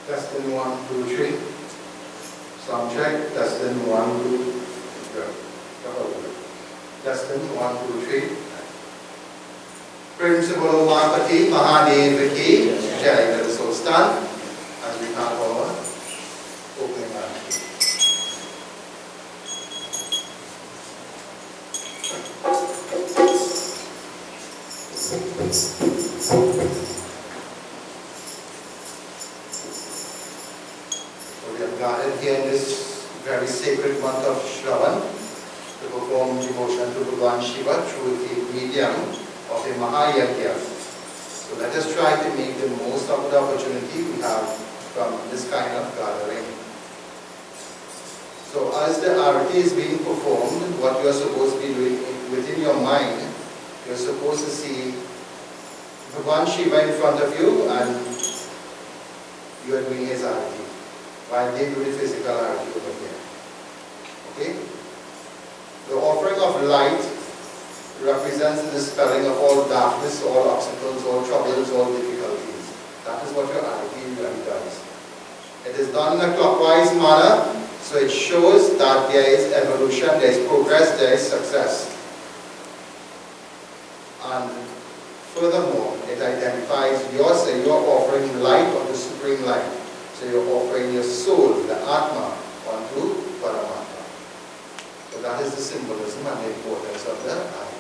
Testing 1, 2, 3. Sound check. Testing 1, 2. Good. Testing 1, 2, 3. Principal Makati Mahadev Ki Jai. Let us all stand as we have our opening Maharaj. Here in this very sacred month of Shravan to perform devotion to Bhagavan Shiva through the medium of a Yagya. So let us try to make the most of the opportunity we have from this kind of gathering. So as the arati is being performed, what you are supposed to be doing within your mind, you are supposed to see Bhagavan Shiva in front of you and you are doing his arati, while they do the physical arati over here. Okay? The offering of light represents the dispelling of all darkness, all obstacles, all troubles, all difficulties. That is what your arati really does. It is done in a clockwise manner, so it shows that there is evolution, there is progress, there is success. And furthermore, it identifies you're offering light of the supreme light. So you're offering your soul, the Atma, onto Paramatma. So that is the symbolism and the importance of the arati.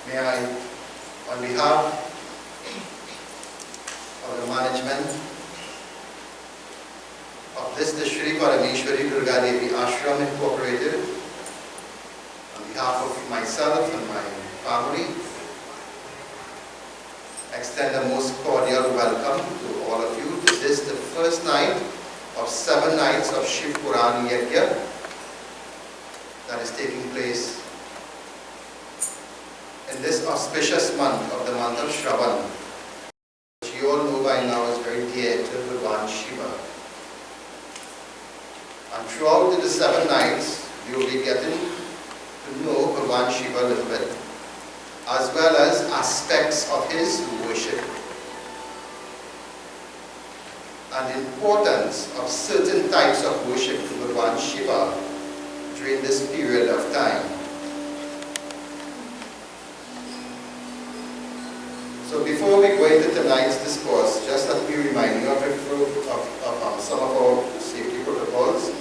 May I, on behalf of the management of this, the Shri Parameshwari Durga Devi Ashram Incorporated, on behalf of myself and my family, extend a most cordial welcome to all of you to this, the first night of 7 nights of Shiv Puran Yagya that is taking place in this auspicious month of the month of Shravan, which you all know by now is very dear to Bhagwan Shiva. And throughout the 7 nights, you will be getting to know Bhagwan Shiva a little bit, as well as aspects of his worship and the importance of certain types of worship to Bhagwan Shiva during this period of time. So before we go into tonight's discourse, just let me remind you of some of our safety protocols.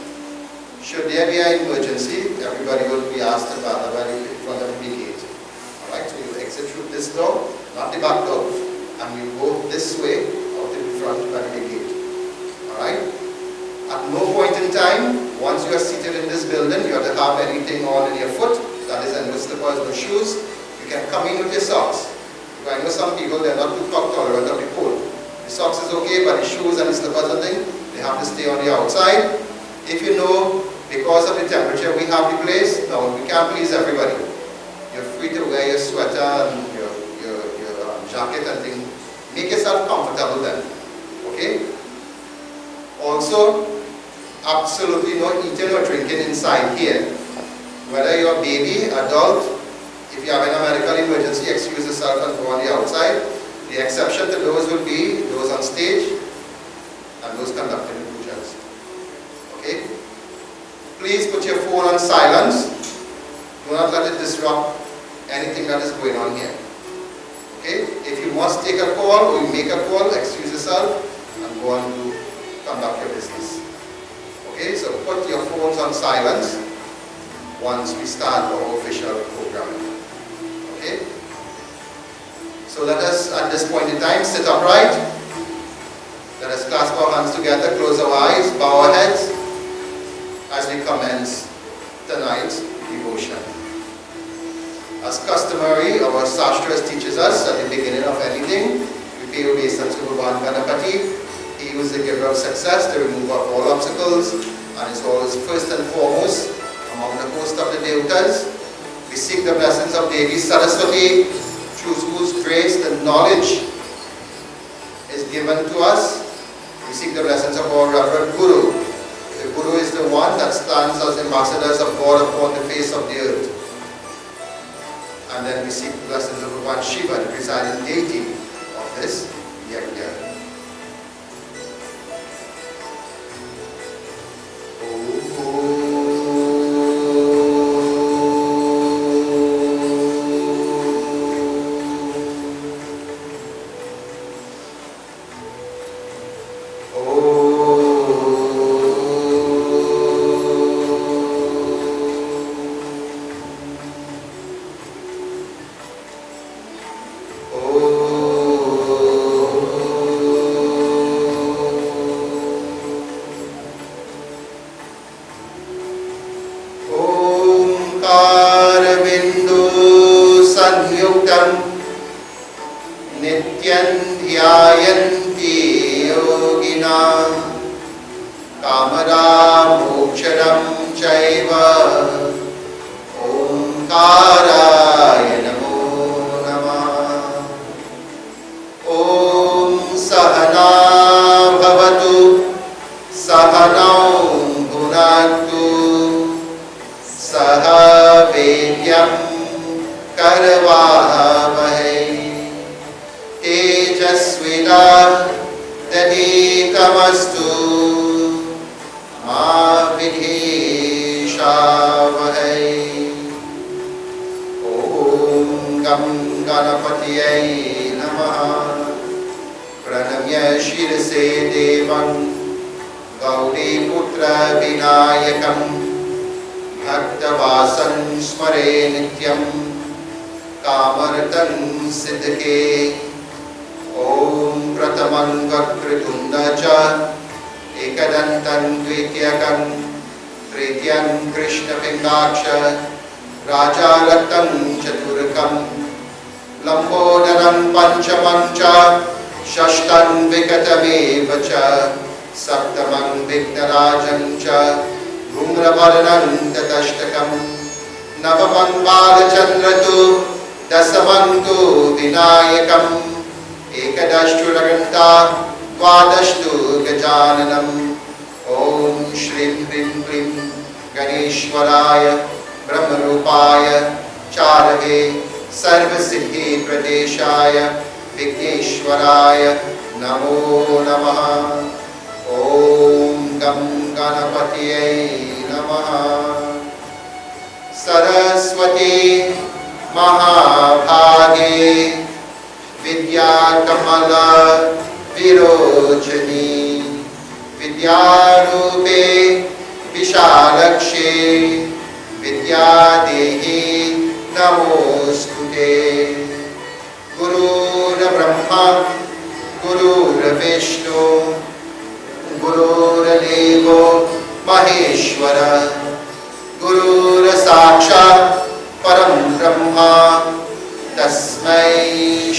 Should there be an emergency, everybody will be asked to gather in front of the gate. Alright, so you exit through this door, not the back door, and you go this way out in front by the gate. Alright? At no point in time, once you are seated in this building, you have to have anything on in your foot, that is, no slippers, no shoes. You can come in with your socks. I know some people, they are not too tolerant of the cold. The socks is okay, but the shoes and the slippers and things, they have to stay on the outside. If you know, because of the temperature we have the place, no, we can't please everybody. You're free to wear your sweater and your jacket and things. Make yourself comfortable then. Okay? Also, absolutely no eating or drinking inside here. Whether you're a baby, adult, if you have a medical emergency, excuse yourself and go on the outside. The exception to those will be those on stage and those conducting the pujas. Okay? Please put your phone on silence. Do not let it disrupt anything that is going on here. Okay? If you must take a call or you make a call, excuse yourself and go on to conduct your business. Okay? So put your phones on silence once we start our official program. Okay? So let us, at this point in time, sit upright. Let us clasp our hands together, close our eyes, bow our heads as we commence tonight's devotion. As customary, our Shastras teaches us at the beginning of anything, we pay obeisance to Bhagwan Ganapati. He who is the giver of success, the remover of all obstacles, and is always first and foremost among the host of the Devatas. We seek the blessings of Devi Saraswati, through whose grace the knowledge is given to us. We seek the blessings of our Reverend Guru. The Guru is the one that stands as ambassadors of God upon the face of the earth. And then we seek the blessings of Bhagwan Shiva, the presiding deity of this Yagya. कामरतन सिद्धके ओम प्रथमं वक्रतुंड च एकदन्तं द्वितीयकं तृतीयं कृष्णपिङ्गाक्ष राजारतं चतुर्कं लंबोदरं पंचमं च षष्ठं विकटमेव च सप्तमं विघ्नराजं च धूम्रवर्णं ततष्टकं नवमं बालचन्द्रतु दशमं तु विनायकम् एकदशुरगन्ता द्वादशतु गजाननम् ओम श्रीं ह्रीं क्लीं गणेश्वराय ब्रह्मरूपाय चारवे सर्वसिद्धि प्रदेशाय विघ्नेश्वराय नमो नमः। ओम गं गणपतये नमः। सरस्वती महाभागे विद्याकमल विरोचनी विद्यारूपे विशालक्षे विद्यादेहि नमोस्तुते। गुरुर्ब्रह्मा गुरुर्विष्णु गुरुर्देवो महेश्वर गुरुर्साक्षात् परं ब्रह्मा तस्मै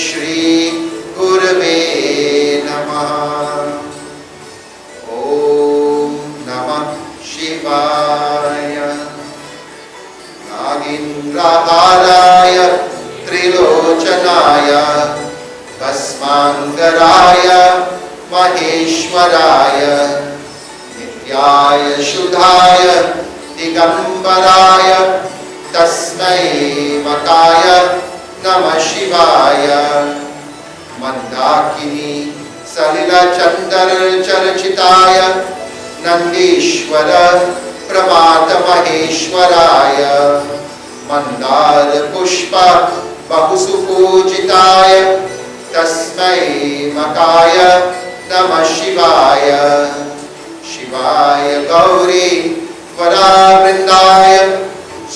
श्री गुरवे नमः। ओम नमः शिवाय। नागेन्द्रहाराय त्रिलोचनाय भस्मांगराय महेश्वराय नित्याय शुद्धाय दिगंबराय तस्मै मकाय नमः शिवाय। मंदाकिनी सलिलचंदरचर्चिताय नंदीश्वर प्रमाद महेश्वराय मंदार पुष्प बहुसुपूजिताय तस्मै मकाय नमः शिवाय। शिवाय गौरी वरावृंदाय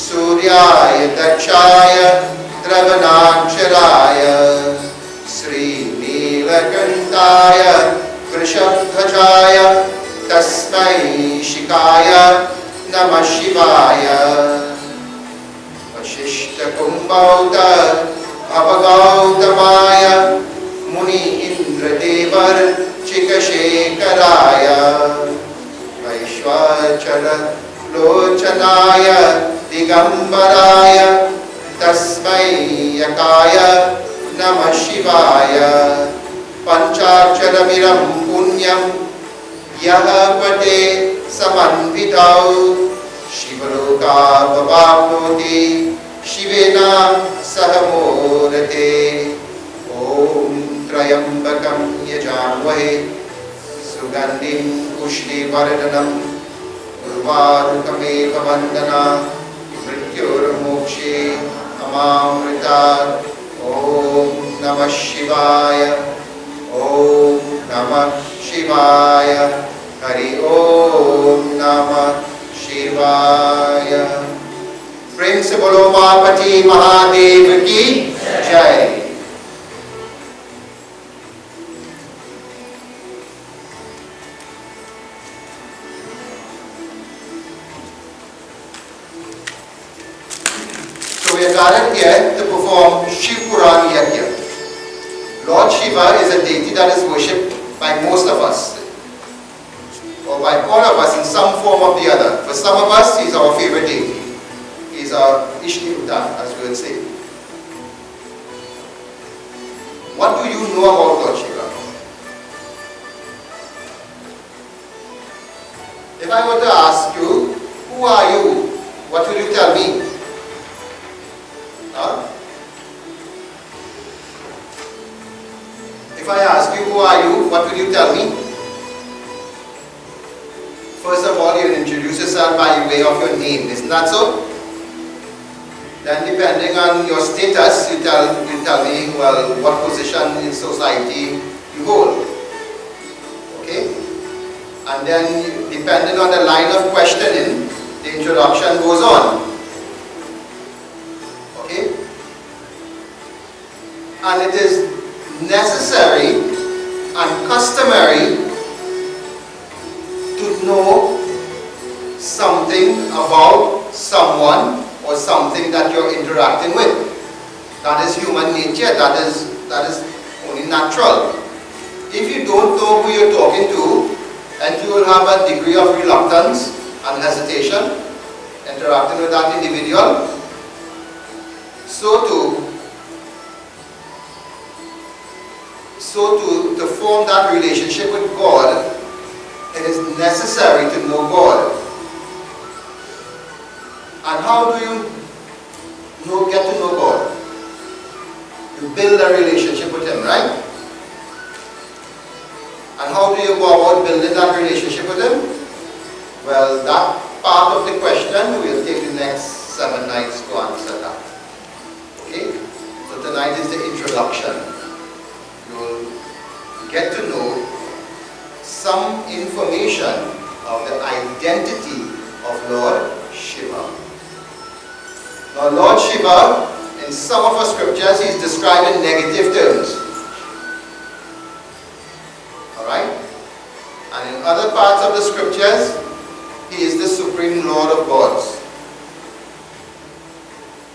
सूर्याय दक्षाय द्रवनाक्षराय श्रीनीलकंठाय वृषभध्वजाय तस्मै शिखाय नमः शिवाय। वशिष्ठकुम्भौत भवगौतमाय मुनि इंद्रदेवर चिकशेखराय वैश्वाचल लोचनाय दिगंबराय तस्मै यकाय नमः शिवाय। पंचाक्षरमिदं पुण्यं यः पठे समन्वितौ शिवलोकावाप्नोति शिवेन सह मोदते। ओम त्र्यंबकं यजामहे सुगंधिं पुष्टिवर्धनम् उर्वारुकमेव वन्दना मृत्युर्मोक्षे अमामृतात्। ओम नमः शिवाय। ओम नमः शिवाय। हरि ओम नमः शिवाय। प्रेम से बोलो मापति महादेव की जय। We are gathered here to perform Shiv Puran Yagya. Lord Shiva is a deity that is worshipped by most of us, or by all of us in some form or the other. For some of us, he is our favorite deity. He is our Ishniruta, as we would say. What do you know about Lord Shiva? If I were to ask you, who are you? What will you tell me? If I ask you, who are you, what will you tell me? First of all, you'll introduce yourself by way of your name. Isn't that so? Then depending on your status, you tell me, well, what position in society you hold. Okay? And then depending on the line of questioning, the introduction goes on. Okay? And it is necessary and customary to know something about someone or something that you're interacting with. That is human nature. That is only natural. If you don't know who you're talking to, and you will have a degree of reluctance and hesitation interacting with that individual, so to form that relationship with God, it is necessary to know God. And how do you get to know God? You build a relationship with Him, right? And how do you go about building that relationship with Him? Well, that part of the question, we'll take the next 7 nights to answer that. Okay? So tonight is the introduction. You'll get to know some information of the identity of Lord Shiva. Now, Lord Shiva, in some of our scriptures, He's described in negative terms. Alright? And in other parts of the scriptures, He is the Supreme Lord of Gods.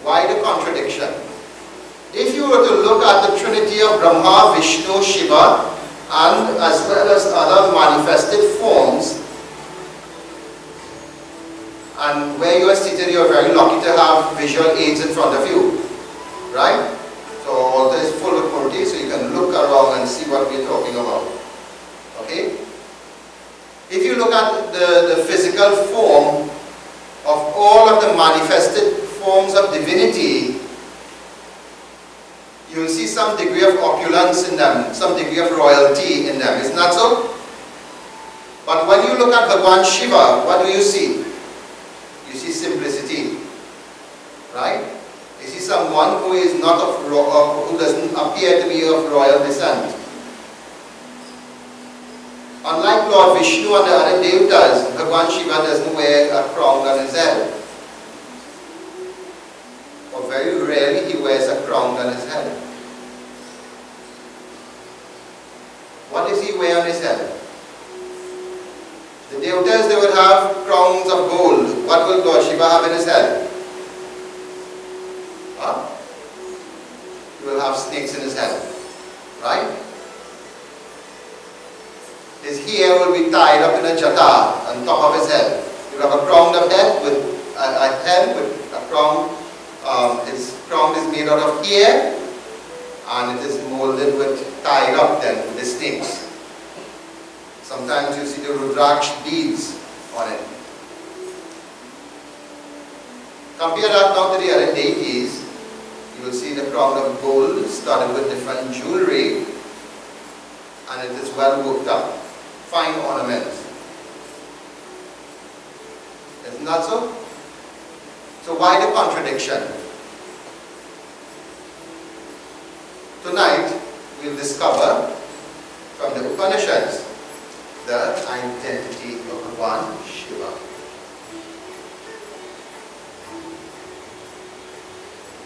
Why the contradiction? If you were to look at the Trinity of Brahma, Vishnu, Shiva, and as well as other manifested forms, and where you are seated, you are very lucky to have visual aids in front of you, right? So all this is full of quality, so you can look around and see what we are talking about. Okay? If you look at the physical form of all of the manifested forms of divinity, you will see some degree of opulence in them, some degree of royalty in them. Isn't that so? But when you look at Bhagwan Shiva, what do you see? You see simplicity, right? You see someone who is not who doesn't appear to be of royal descent. Unlike Lord Vishnu and the other devatas, Bhagwan Shiva doesn't wear a crown on his head. Or very rarely he wears a crown on his head. What does he wear on his head? The devatas, they would have crowns of gold. What will Lord Shiva have in his head? Huh? He will have snakes in his head. Right? His hair will be tied up in a jata on top of his head. He will have a crown of head with a head with a crown. His crown is made out of hair, and it is molded with, tied up then with the snakes. Sometimes you see the Rudraksh beads on it. Compare that now to the other deities. You will see the crown of gold studded with different jewelry, and it is well worked up. Fine ornaments. Isn't that so? So why the contradiction? Tonight we'll discover from the Upanishads the identity of Bhagwan Shiva.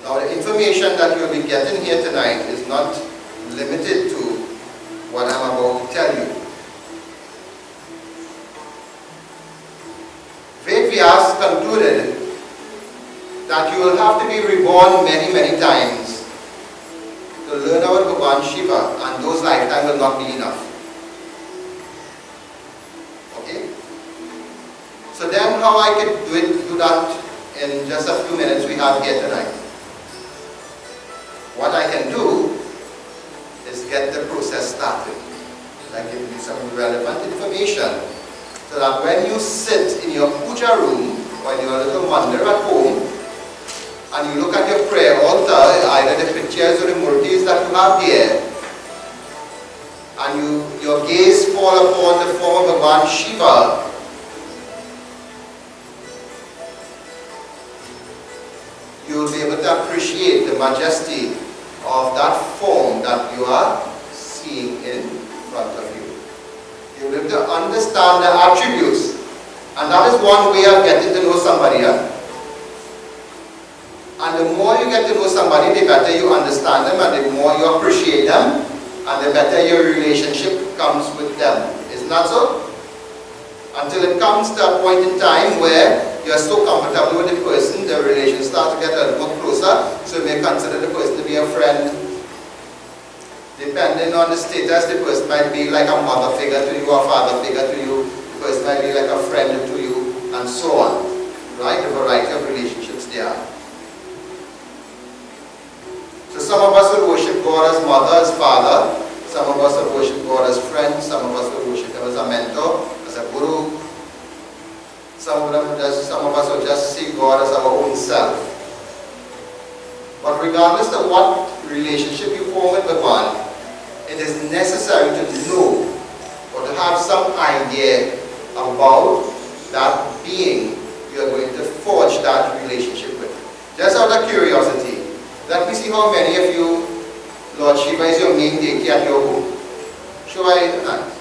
Now the information that you'll be getting here tonight is not limited to what I'm about to tell you. Vedas concluded that you will have to be reborn many, many times to learn about Bhagwan Shiva, and those lifetimes will not be enough. Okay? So then how I could do that in just a few minutes we have here tonight. What I can do is get the process started. I give you some relevant information so that when you sit in your puja room or in your little mandir at home and you look at your prayer altar, either the pictures or the murtis that you have here, and your gaze fall upon the form of Bhagwan Shiva, you will be able to appreciate the majesty of that form that you are seeing in front of you. You will be able to understand the attributes, and that is one way of getting to know somebody. And And the more you get to know somebody, the better you understand them, and the more you appreciate them, and the better your relationship comes with them. Isn't that so? Until it comes to a point in time where you are so comfortable with the person, the relation starts to get a little more closer, so you may consider the person to be a friend. Depending on the status, the person might be like a mother figure to you, or a father figure to you, the person might be like a friend to you, and so on. Right? A variety of relationships there. So some of us will worship God as mother, as father. Some of us will worship God as friend. Some of us will worship Him as a mentor, as a guru. Some of us will just see God as our own self. But regardless of what relationship you form with one, it is necessary to know or to have some idea about that being you are going to forge that relationship with. Just out of curiosity, let me see how many of you, Lord Shiva is your main deity at your home. Show I hand.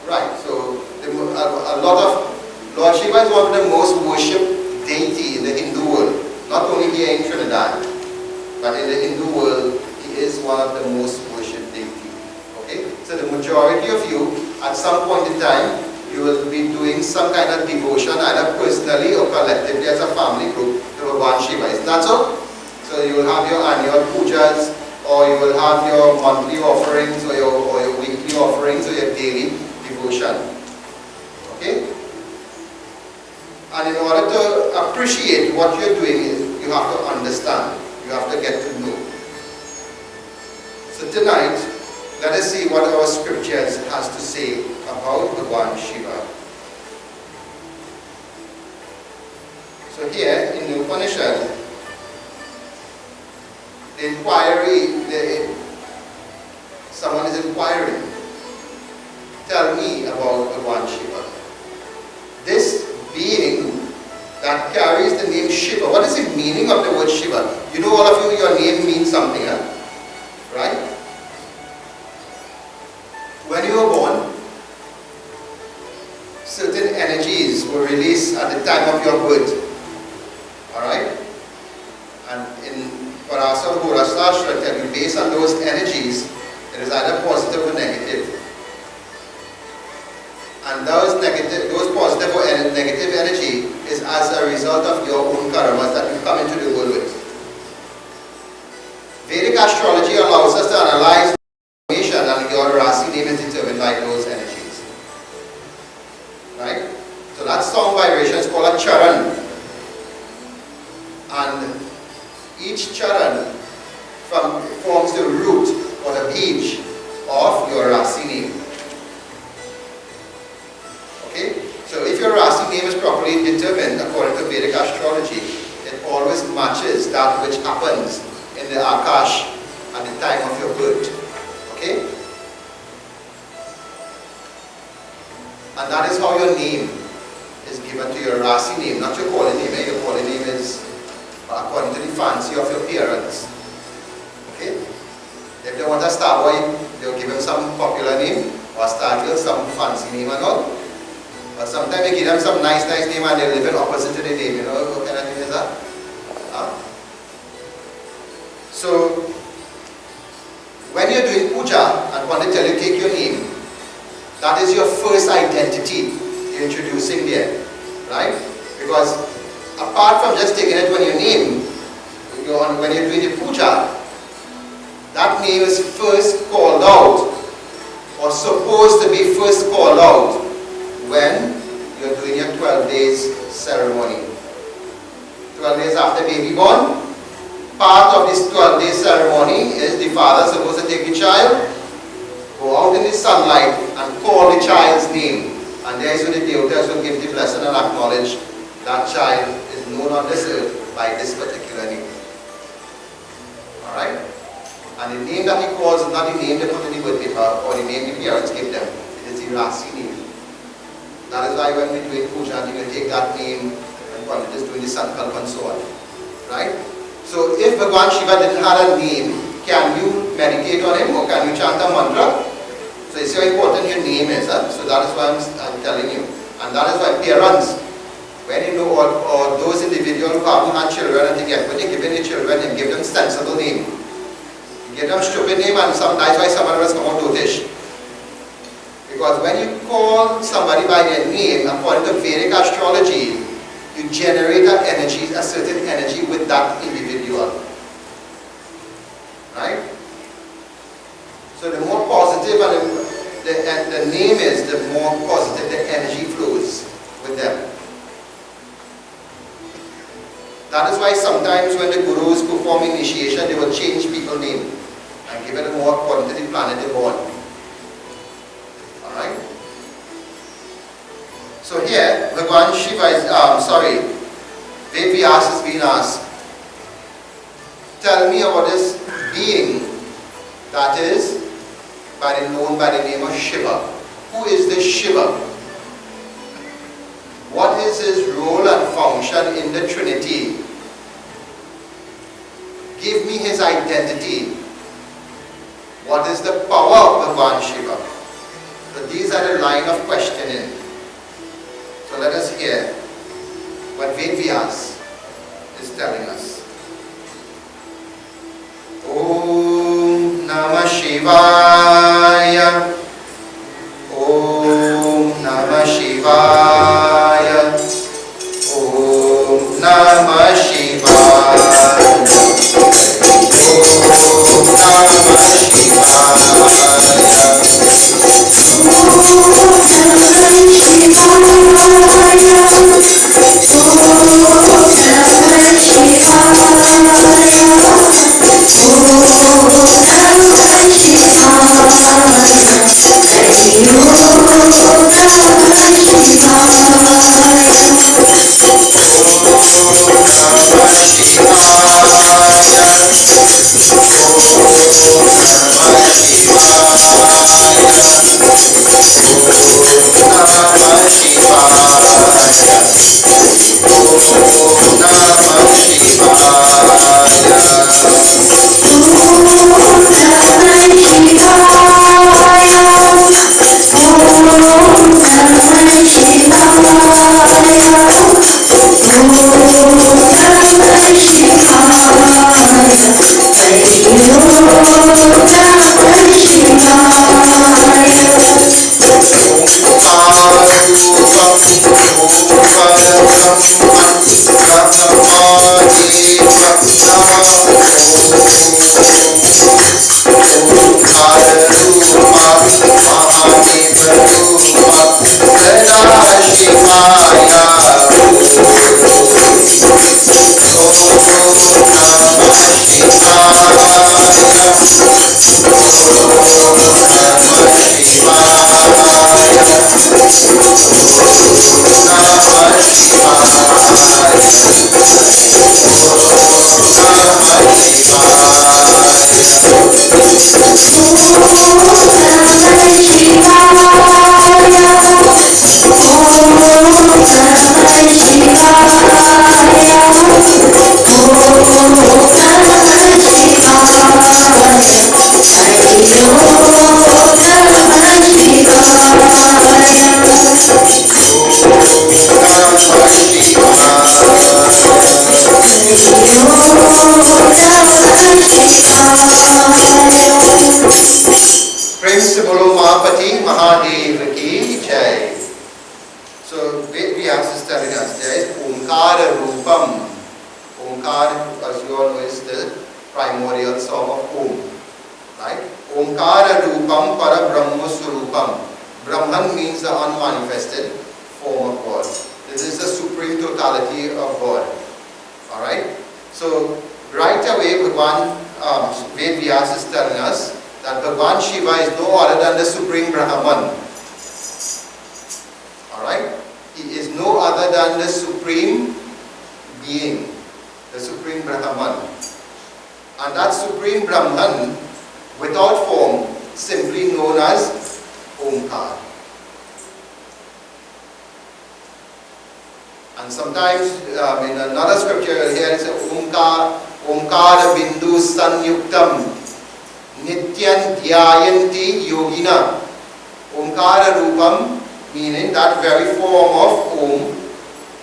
Right, so a lot of, Lord Shiva is one of the most worshipped deity in the Hindu world. Not only here in Trinidad, but in the Hindu world, he is one of the most worshipped deity. Okay? So the majority of you, at some point in time, you will be doing some kind of devotion, either personally or collectively as a family group, to Bhagwan Shiva. Isn't that so? So you will have your annual pujas, or you will have your monthly offerings, or your weekly offerings, or your daily devotion. Okay? And in order to appreciate what you're doing, you have to understand. You have to get to know. So tonight, let us see what our scriptures has to say about Bhagwan Shiva. So here in the Upanishad, the inquiry, someone is inquiring, tell me about Bhagwan Shiva. This being that carries the name Shiva. What is the meaning of the word Shiva? You know, all of you, your name means something, huh? Right? When you were born, certain energies were released at the time of your birth. Alright? And in Parasar Horasashra tell you, based on those energies, it is either positive or negative. And those positive or negative energy is as a result of your own karmas that you come into the world with. Vedic astrology allows us to analyze information, and your Rasi name is determined by those energies. Right? So that sound vibration is called a charan. And each charan forms the root or the beach of your Rasi name. Okay? So if your Rasi name is properly determined according to Vedic astrology, it always matches that which happens in the Akash at the time of your birth. Okay? And that is how your name is given to your Rasi name, not your calling name. Your calling name is according to the fancy of your parents. Okay? If they want a star boy, they'll give him some popular name, or a star girl, some fancy name and all. But sometimes they give them some nice name and they live in opposite to the name. You know what kind of name is that? So, when you're doing puja and want to tell you take your name, that is your first identity you're introducing there. Right? Because apart from just taking it when you name, when you're doing the puja, that name is first called out, or supposed to be first called out, when you're doing your 12 days ceremony. 12 days after baby born, part of this 12 day ceremony is the father supposed to take the child, go out in the sunlight and call the child's name. And there is where the devotees will give the blessing and acknowledge that child is known on this earth by this particular name. Alright? And the name that he calls is not the name they put in the birth paper or the name the parents give them. It is the Rasi name. That is why when we do puja, you can take that name and Pundit is doing the sankalp and so on. Right? So if Bhagwan Shiva didn't have a name, can you meditate on him or can you chant a mantra? So it's how important your name is. Huh? So that is why I'm telling you. And that is why parents, when you know, or those individuals who haven't had children and they get, when you give your children and give them sensible name. You give them stupid name and that's why some of us come out dotish. Because when you call somebody by their name, according to Vedic astrology, you generate an energy, a certain energy with that individual. Right? So the more positive and the name is, the more positive the energy flows with them. That is why sometimes when the gurus perform initiation, they will change people's name and give it a more according to the planet they're born. Alright? So here, Bhagwan Shiva is, Devi is being asked, tell me about this being that is known by the name of Shiva. Who is this Shiva? What is his role and function in the Trinity? Give me his identity. What is the power of Bhagwan Shiva? So these are the line of questioning. So let us hear what Vedyas is telling us. Om Namah Shivaya. Om Namah Shivaya. Om Namah Shivaya. Om Namah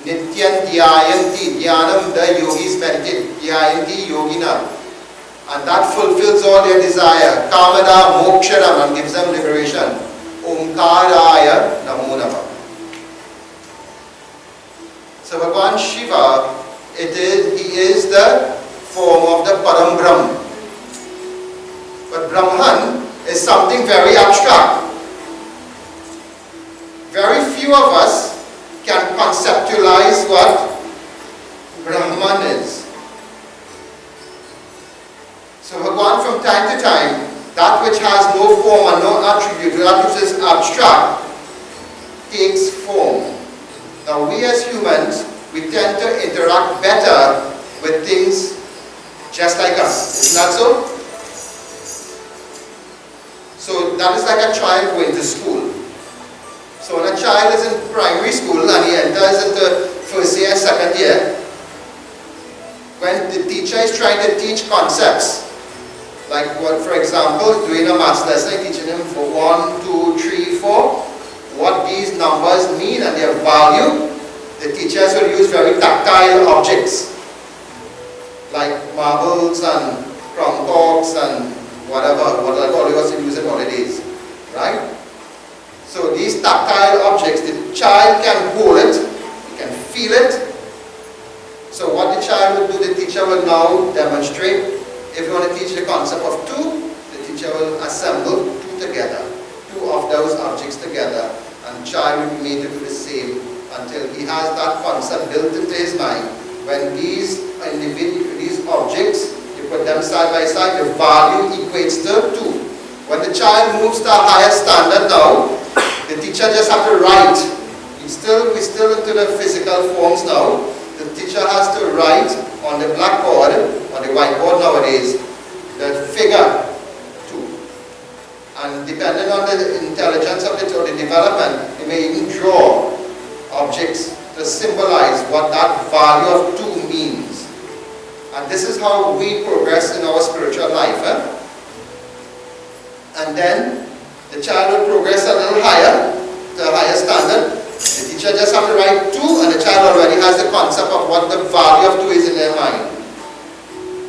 Nityan dhyayanti, dhyanam, the yogis meditate, dhyayanti yogina. And that fulfills all their desire. Kamada moksharam, and gives them liberation. Omkaraya namo namah. So Bhagavan Shiva, he is the form of the Param Brahm. But Brahman is something very abstract. Very few of us can conceptualize what Brahman is. So Bhagavan, from time to time, that which has no form and no attribute, that which is abstract, takes form. Now we as humans, we tend to interact better with things just like us. Isn't that so? So that is like a child going to school. So when a child is in primary school and he enters into first year, second year, when the teacher is trying to teach concepts, like what, for example, doing a math lesson, teaching him for 1, 2, 3, 4, what these numbers mean and their value, the teachers will use very tactile objects, like marbles and crown corks and whatever, what all of us use in holidays, right? So these tactile objects, the child can hold it, he can feel it. So what the child will do, the teacher will now demonstrate. If you want to teach the concept of two, the teacher will assemble two together, two of those objects together, and the child will be made to do the same until he has that concept built into his mind. When these objects, you put them side by side, the value equates to 2. When the child moves to a higher standard now, the teacher just has to write. We're still into the physical forms now. The teacher has to write on the blackboard, on the whiteboard nowadays, the figure 2. And depending on the intelligence of the development, you may even draw objects to symbolize what that value of 2 means. And this is how we progress in our spiritual life. And then the child will progress a little higher, to a higher standard. The teacher just has to write 2 and the child already has the concept of what the value of 2 is in their mind.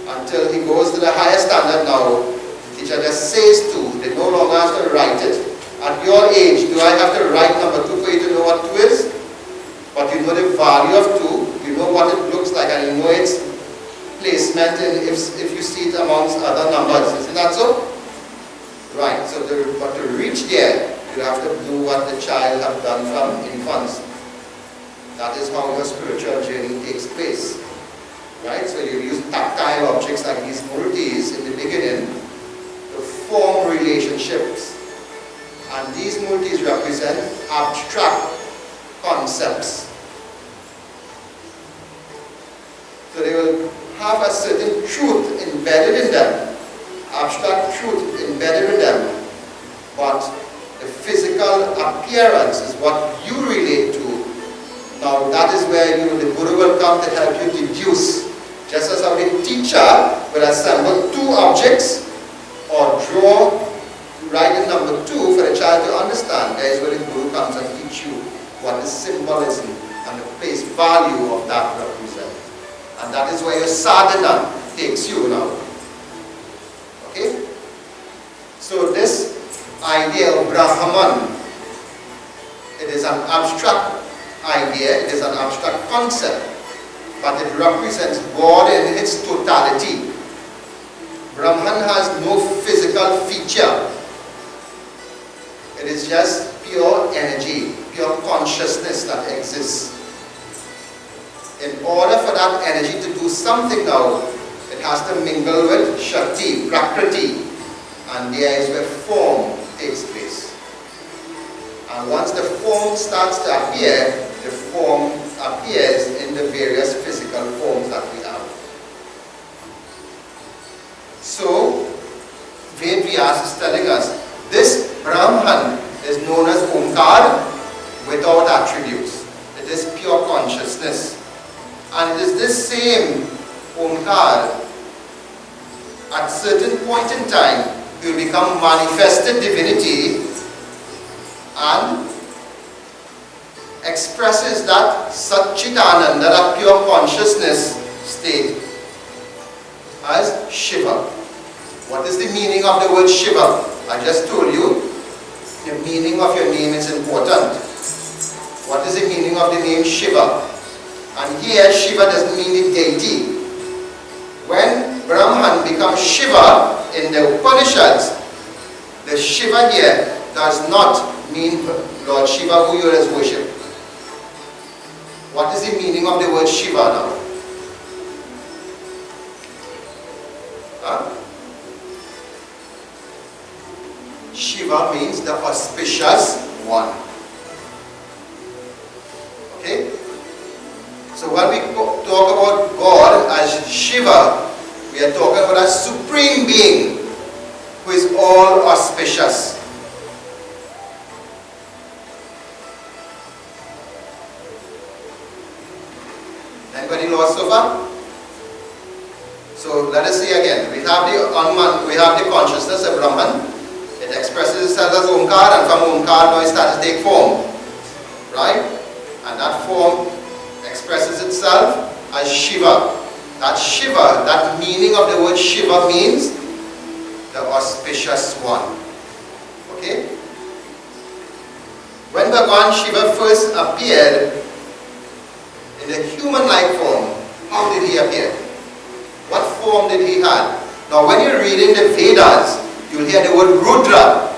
Until he goes to the higher standard now, the teacher just says 2. They no longer have to write it. At your age, do I have to write number 2 for you to know what 2 is? But you know the value of 2, you know what it looks like, and you know its placement in, if you see it amongst other numbers. Isn't that so? Right, so but to reach there, you have to do what the child have done from infants. That is how your spiritual journey takes place. Right, so you use tactile objects like these murtis in the beginning to form relationships. And these murtis represent abstract concepts. So they will have a certain truth embedded in them, abstract truth embedded in them, but the physical appearance is what you relate to. Now that is where the Guru will come to help you deduce. Just as how the teacher will assemble 2 objects or draw, write in number 2 for the child to understand. That is where the Guru comes and teach you what the symbolism and the place value of that represents. And that is where your sadhana takes you now. Okay? So this idea of Brahman, it is an abstract idea, it is an abstract concept, but it represents God in its totality. Brahman has no physical feature. It is just pure energy, pure consciousness that exists. In order for that energy to do something now, it has to mingle with Shakti, Prakriti, and there is where form takes place. And once the form starts to appear, the form appears in the various physical forms that we have. So, Ved Vyas is telling us, this Brahman is known as Omkar without attributes. It is pure consciousness. And it is this same Omkar, at certain point in time, will become manifested divinity and expresses that Satchitananda, that pure consciousness state, as Shiva. What is the meaning of the word Shiva? I just told you, the meaning of your name is important. What is the meaning of the name Shiva? And here, Shiva doesn't mean the deity. When Brahman becomes Shiva in the Upanishads, the Shiva here does not mean Lord Shiva who you is worship. What is the meaning of the word Shiva now? Huh? Shiva means the auspicious one. Okay? So when we talk about God as Shiva, we are talking about a supreme being who is all auspicious. Anybody lost so far? So let us see again. We have the consciousness of Brahman. It expresses itself as Omkar, and from Omkar now it starts to take form. Right? And that form expresses itself as Shiva. That Shiva, that meaning of the word Shiva means the auspicious one. Okay? When Bhagavan Shiva first appeared in the human-like form, how did he appear? What form did he have? Now when you're reading the Vedas, you'll hear the word Rudra.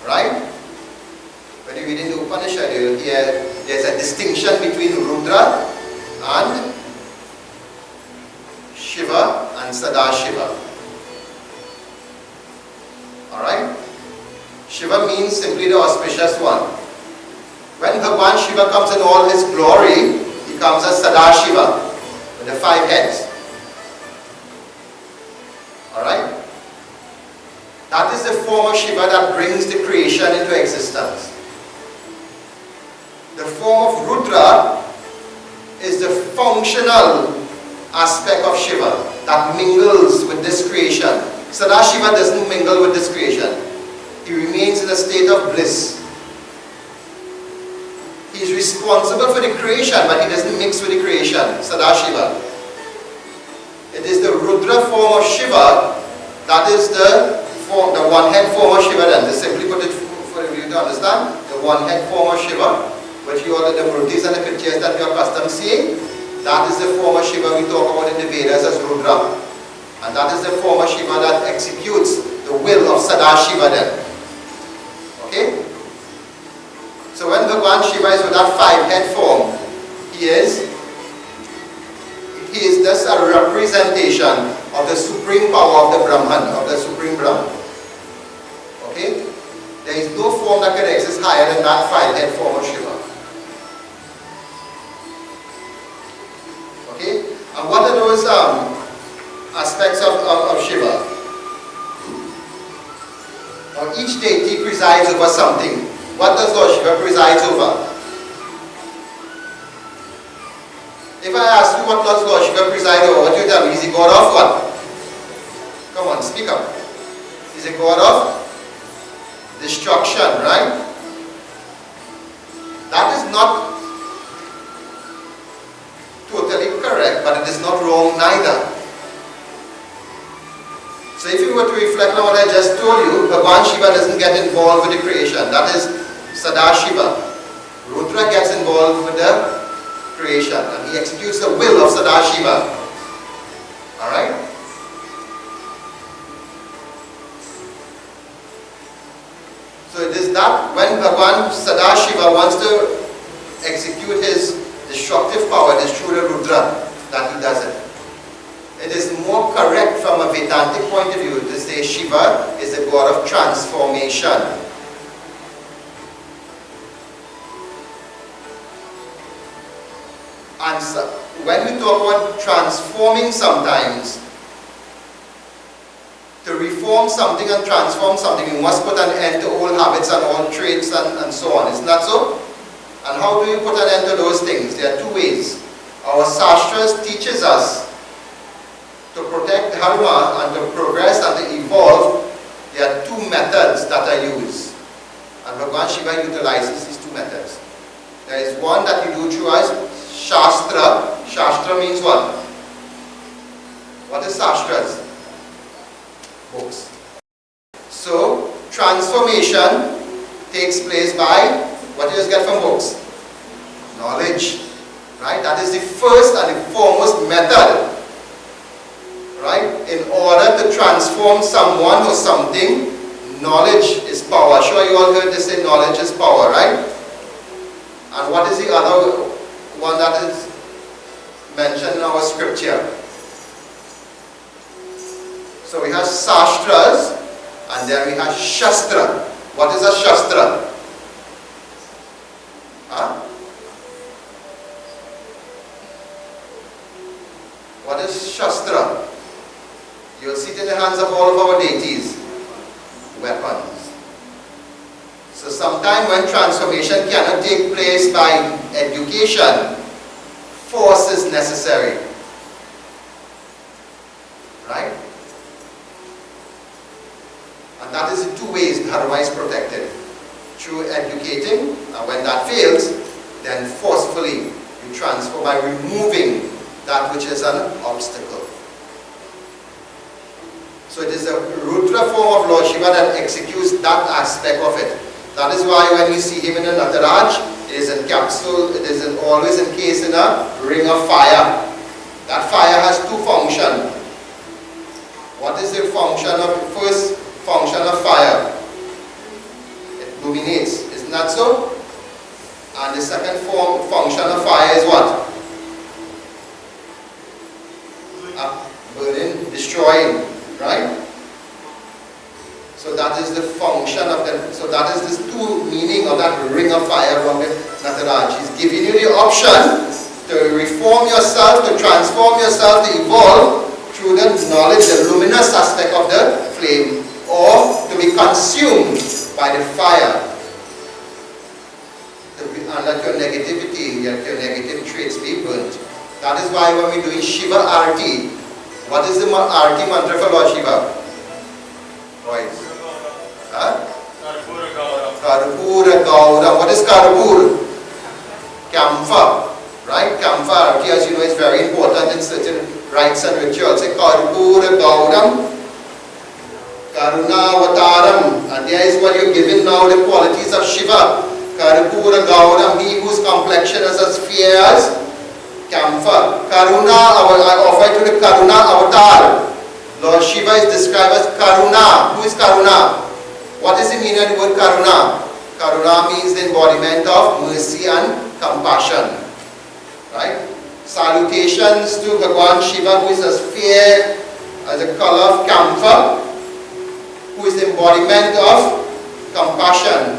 Right? When you're reading the Upanishad, you'll hear there's a distinction between Rudra and Shiva and Sadashiva. Alright? Shiva means simply the auspicious one. When Bhagavan Shiva comes in all his glory, he comes as Sadashiva with the 5 heads. Alright? That is the form of Shiva that brings the creation into existence. The form of Rudra is the functional aspect of Shiva that mingles with this creation. Sadashiva doesn't mingle with this creation. He remains in a state of bliss. He is responsible for the creation, but he doesn't mix with the creation. Sadashiva. It is the Rudra form of Shiva that is the one-head form of Shiva. Then, to simply put it for you to understand, the one-head form of Shiva, which you all the murtis and the pictures that you are accustomed seeing, that is the form of Shiva we talk about in the Vedas as Rudra. And that is the form of Shiva that executes the will of Sadashiva then. Okay? So when Bhagavan Shiva is with that 5-head form, he is just a representation of the supreme power of the Brahman, of the supreme Brahman. Okay? There is no form that can exist higher than that 5-head form of Shiva. Okay? And what are those aspects of Shiva? Now each deity presides over something. What does Lord Shiva presides over? If I ask you what does Lord Shiva preside over, what do you tell me? Is he God of what? Come on, speak up. Is he God of destruction, right? That is not totally correct, but it is not wrong neither. So if you were to reflect on what I just told you, Bhagavan Shiva doesn't get involved with the creation. That is Sadashiva. Rudra gets involved with the creation and he executes the will of Sadashiva. Alright? So it is that when Bhagavan Sadashiva wants to execute his destructive power, it is through the Rudra that he does it. It is more correct from a Vedantic point of view to say Shiva is the god of transformation. And so, when we talk about transforming sometimes, to reform something and transform something, you must put an end to old habits and old traits and so on. Isn't that so? And how do you put an end to those things? There are 2 ways. Our Shastras teaches us to protect dharma and to progress and to evolve. There are 2 methods that are used. And Bhagavan Shiva utilizes these 2 methods. There is one that you do through as Shastra. Shastra means what? What is Shastras? Books. So, transformation takes place by what you just get from books? Knowledge. Right? That is the first and the foremost method. Right? In order to transform someone or something, knowledge is power. I'm sure you all heard this say knowledge is power, right? And what is the other one that is mentioned in our scripture? So we have Shastras and then we have Shastra. What is a Shastra? Huh? What is Shastra? You'll see it in the hands of all of our deities. Weapons. So sometimes when transformation cannot take place by education, force is necessary. Right? And that is the two ways Dharma is protected. Through educating, and when that fails, then forcefully you transform by removing that which is an obstacle. So it is a Rudra form of Lord Shiva that executes that aspect of it. That is why when you see him in a Nataraj, it is encapsulated, it is always encased in a ring of fire. That fire has two functions. What is the function of the first function of fire? It illuminates, isn't that so? And the second function of fire is what? Burning, destroying, right? So that is the function of them. So that is this two meaning of that ring of fire around the Nataraj. He's giving you the option to reform yourself, to transform yourself, to evolve through the knowledge, the luminous aspect of the flame, or to be consumed by the fire. And let your negativity, let your negative traits be burnt. That is why when we're doing Shiva Arati, what is the Arati mantra for Lord Shiva? Right. Huh? Karpura Gauram. What is Karpur? Camphor. Right? Camphor Arati, as you know, is very important in certain rites and rituals. Say Karpura Gauram, Karunavataram. And there is what you're given now, the qualities of Shiva. Karpura Gauram, he whose complexion is as fair as camphor. Karuna, I offer to the Karuna avatar. Lord Shiva is described as Karuna. Who is Karuna? What is the meaning of the word Karuna? Karuna means the embodiment of mercy and compassion. Right? Salutations to Bhagwan Shiva, who is as fair as the color of camphor, who is the embodiment of compassion.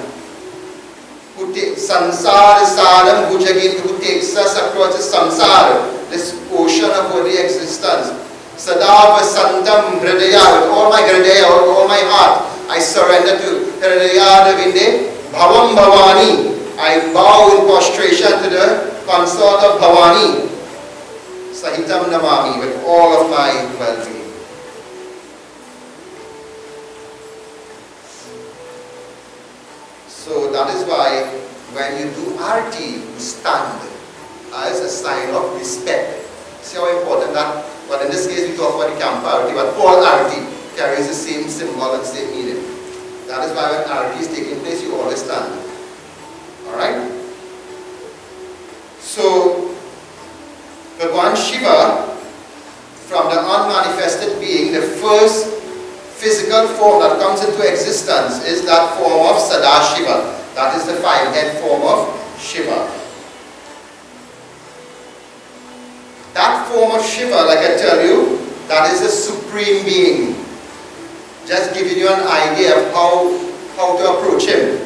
Who takes sansara sadam bhujagin, who takes us across the samsara, this ocean of worldly existence. Sadava santam hridaya, with all my hridaya, all my heart, I surrender to hridaya davinde bhavam bhavani. I bow in prostration to the consort of Bhavani. Sahitam namami, with all of my well-being. So that is why when you do arti, you stand as a sign of respect. See how important that, but in this case we talk about the camp arti, but all arti carries the same symbol and same meaning. That is why when arti is taking place, you always stand. Alright? So, Bhagwan Shiva, from the unmanifested being, the first physical form that comes into existence is that form of Sadashiva. That is the five-head form of Shiva. That form of Shiva, like I tell you, that is the supreme being. Just giving you an idea of how to approach him.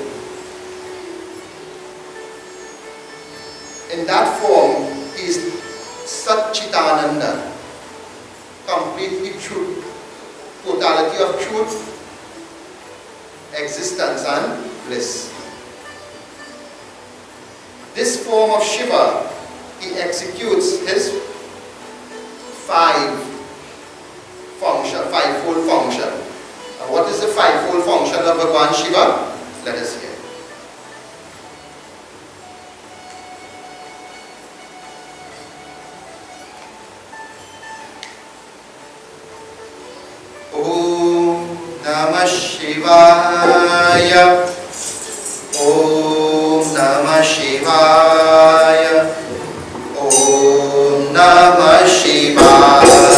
In that form, he is Satchitananda, completely truth, totality of truth, existence and bliss. This form of Shiva, he executes his fivefold function. And what is the fivefold function of Bhagwan Shiva? Let us hear. Namah Shivaya. Om Namah Shivaya. Om Namah Shivaya.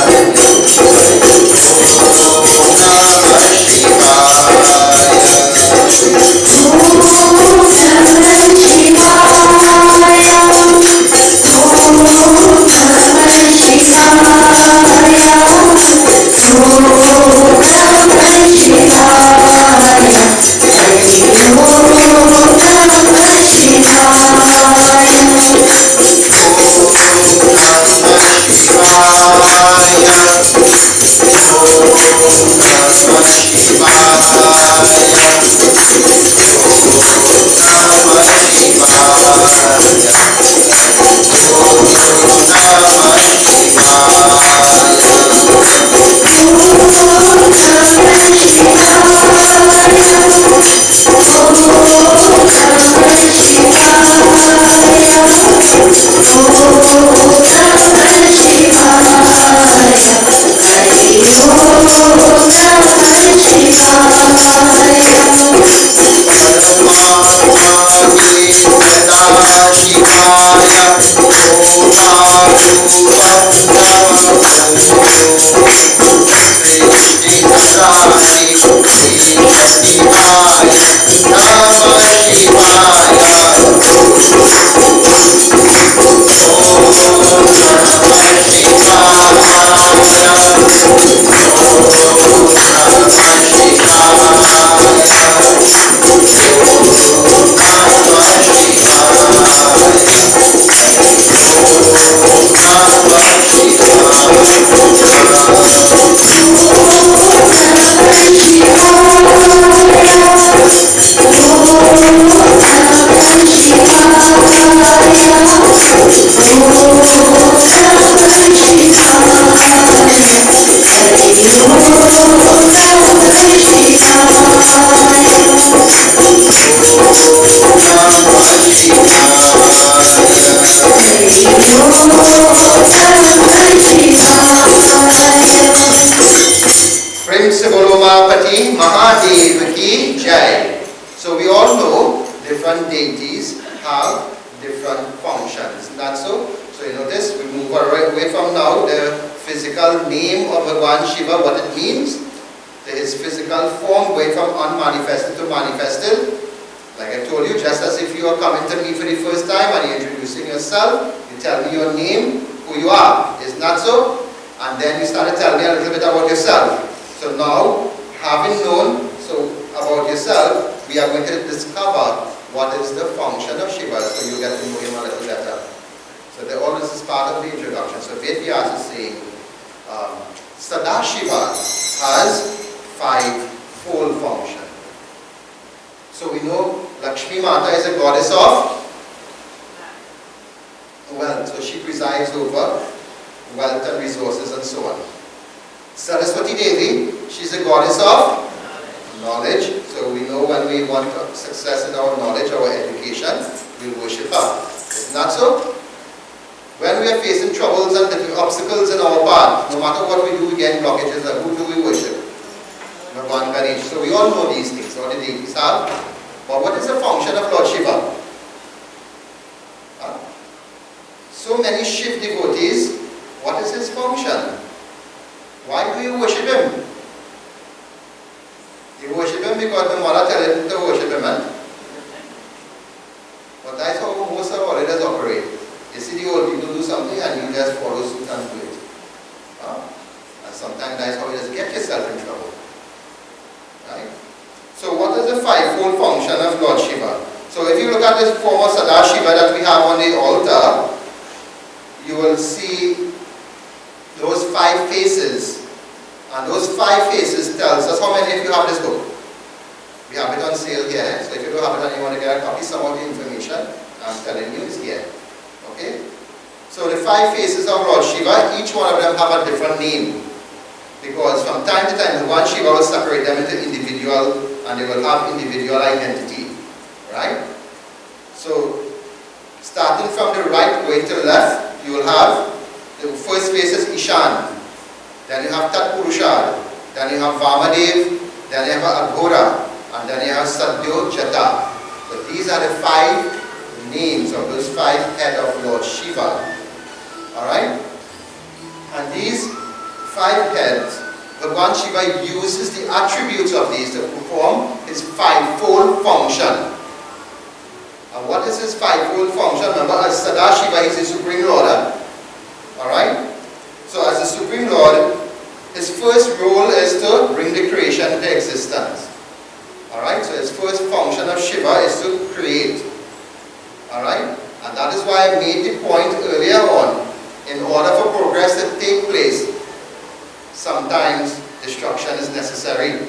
So we all know different deities have different functions. Isn't that so? So you know this, we move away from now the physical name of Bhagwan Shiva, what it means, to his physical form, going from unmanifested to manifested. Like I told you, just as if you are coming to me for the first time and you're introducing yourself, you tell me your name, who you are. Isn't that so? And then you start to tell me a little bit about yourself. So now, having known about yourself, we are going to discover what is the function of Shiva, so you get to know him a little better. So all this is part of the introduction. So Vedyas is saying, Sadashiva has 5-fold function. So we know Lakshmi Mata is a goddess of wealth, so she presides over wealth and resources and so on. Saraswati Devi, she's a goddess of knowledge. So we know when we want success in our knowledge, our education, we worship her. Isn't that so? When we are facing troubles and different obstacles in our path, no matter what we do, we get blockages, and who do we worship? Bhagwan Ganesh. So we all know these things, all the deities have. But what is the function of Lord Shiva? So many Shiv devotees, what is his function? Why do you worship him? You worship him because the mother tells him to worship him, man. But that's how most of our leaders operate. You see the old people do something and you just follow suit and do it. And sometimes that's how you just get yourself in trouble. Right? So what is the 5-fold function of Lord Shiva? So if you look at this form of Sadashiva that we have on the altar, you will see those 5 faces. And those 5 faces tells us how many of you have this book. We have it on sale here. So if you don't have it and you want to get a copy, some of the information I'm telling you is here. Okay? So the 5 faces of Lord Shiva, each one of them have a different name. Because from time to time, the one Shiva will separate them into individual and they will have individual identity. Right? So starting from the right going to the left, you will have the first face is Ishan. Then you have Tat Purushad, then you have Vamadev, then you have Aghora, and then you have Sadhyo Jata. So these are the 5 names of those 5 heads of Lord Shiva. Alright? And these 5 heads, Bhagwan Shiva uses the attributes of these to perform his 5-fold function. And what is his 5-fold function? Remember, as Sadashiva, he's the Supreme Lord. Alright? So as the Supreme Lord, his first role is to bring the creation into existence. Alright? So his first function of Shiva is to create. Alright? And that is why I made the point earlier on. In order for progress to take place, sometimes destruction is necessary.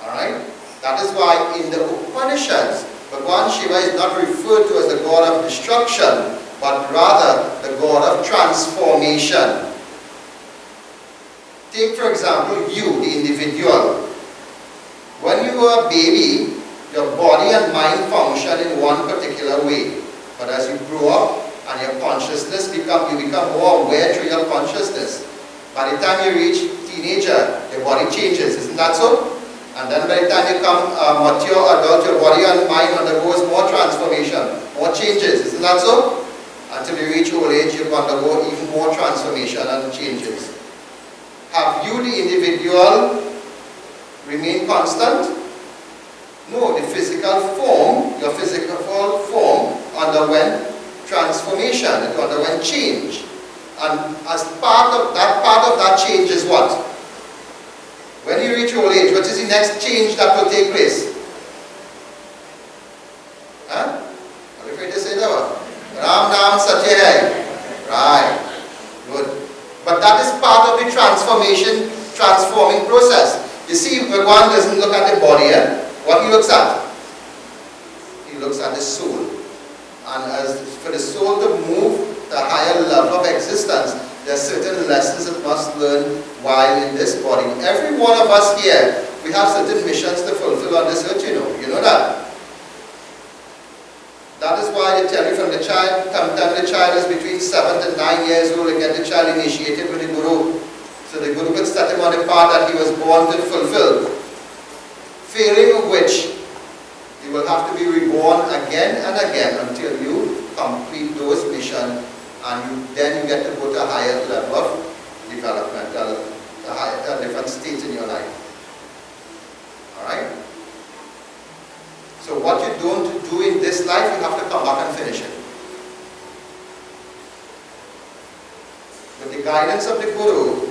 Alright? That is why in the Upanishads, Bhagwan Shiva is not referred to as the god of destruction, but rather the god of transformation. Take for example you, the individual. When you were a baby, your body and mind function in one particular way. But as you grow up and your consciousness you become more aware through your consciousness. By the time you reach teenager, your body changes, isn't that so? And then by the time you become a mature adult, your body and mind undergoes more transformation, more changes, isn't that so? Until you reach old age, you undergo even more transformation and changes. Have you, the individual, remain constant? No, the physical form, your physical form underwent transformation, it underwent change. And as part of that change is what? When you reach old age, what is the next change that will take place? Huh? Are you afraid to say that? Ram Nam Satya Hai. Right. Good. But that is part of the transforming process. You see, Bhagwan doesn't look at the body. What he looks at? He looks at the soul. And as for the soul to move to a higher level of existence, there are certain lessons it must learn while in this body. Every one of us here, we have certain missions to fulfill on this earth, you know. You know that? That is why they tell you from the child, sometimes the child is between 7 to 9 years old, and get the child initiated with the Guru. So the Guru could set him on the path that he was born to fulfill. Failing of which, you will have to be reborn again and again until you complete those missions, and then you get to go to a higher level of development, a different state in your life. Alright? So what you don't do in this life, you have to come back and finish it. With the guidance of the Guru,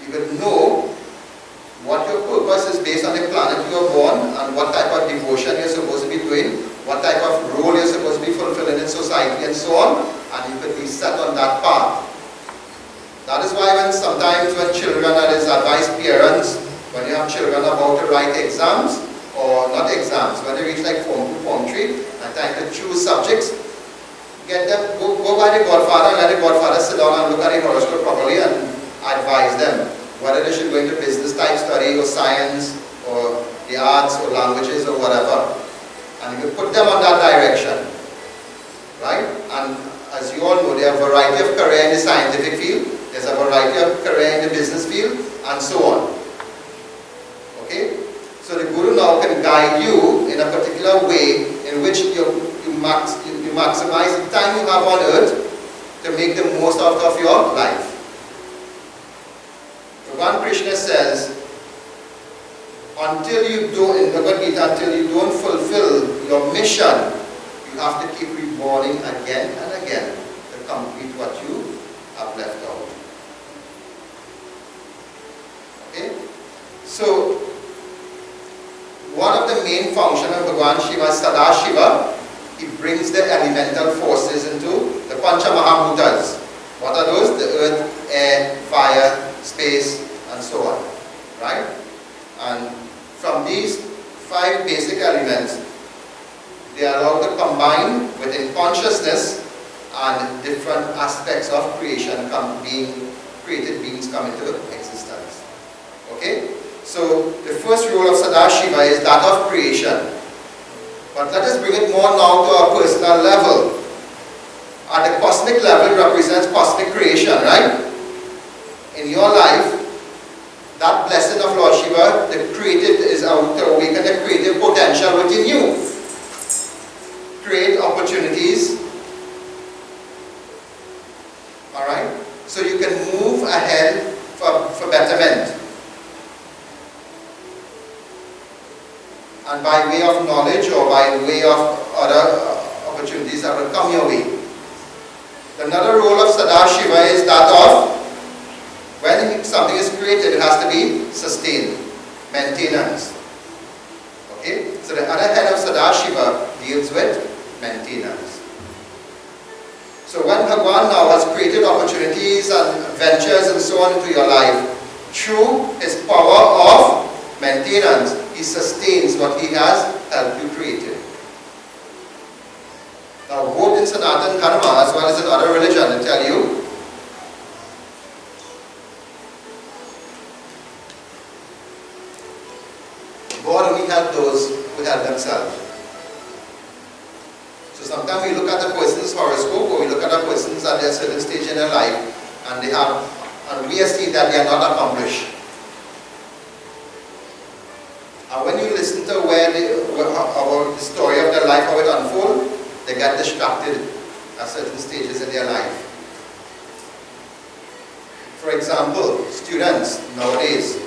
you will know what your purpose is based on the planet you are born, and what type of devotion you're supposed to be doing, what type of role you're supposed to be fulfilling in society, and so on, and you could be set on that path. That is why sometimes when children, that is advised parents, when you have children about to write exams, or not exams, when they reach like Form 2, Form 3, and time to choose subjects, get them, go by the Godfather and let the Godfather sit down and look at the horoscope properly and advise them whether they should go into business type study or science or the arts or languages or whatever. And you put them on that direction. Right? And as you all know, there are a variety of career in the scientific field, there's a variety of career in the business field, and so on. Okay? So the Guru now can guide you in a particular way in which you maximize the time you have on earth to make the most out of your life. Bhagavan Krishna says, until you don't, in Bhagavad Gita, until you don't fulfill your mission, you have to keep reborning again and again to complete what you have left out. Okay? So, one of the main functions of Bhagavan Shiva is Sadashiva. He brings the elemental forces into the Pancha Mahabhutas. What are those? The earth, air, fire, space, and so on. Right? And from these 5 basic elements, they are allowed to combine within consciousness, and different aspects of creation created beings come into existence. Okay? So the first role of Sadashiva is that of creation. But let us bring it more now to our personal level. At the cosmic level, it represents cosmic creation, right? In your life, that blessing of Lord Shiva, the creative is out to awaken the creative potential within you. Create opportunities. Alright? So you can move ahead for betterment. And by way of knowledge or by way of other opportunities that will come your way. Another role of Sadashiva is that of when something is created, it has to be sustained, maintenance. Okay? So the other head of Sadashiva deals with maintenance. So when Bhagwan now has created opportunities and ventures and so on into your life, through his power of maintenance, he sustains what he has helped you create. Now both in Sanatan Dharma as well as in other religion, they tell you God only help those who help themselves. So sometimes we look at a person's horoscope or we look at a person's at a certain stage in their life and they have, and we see that they are not accomplished. And when you listen to about the story of their life, how it unfolds, they get distracted at certain stages in their life. For example, students nowadays,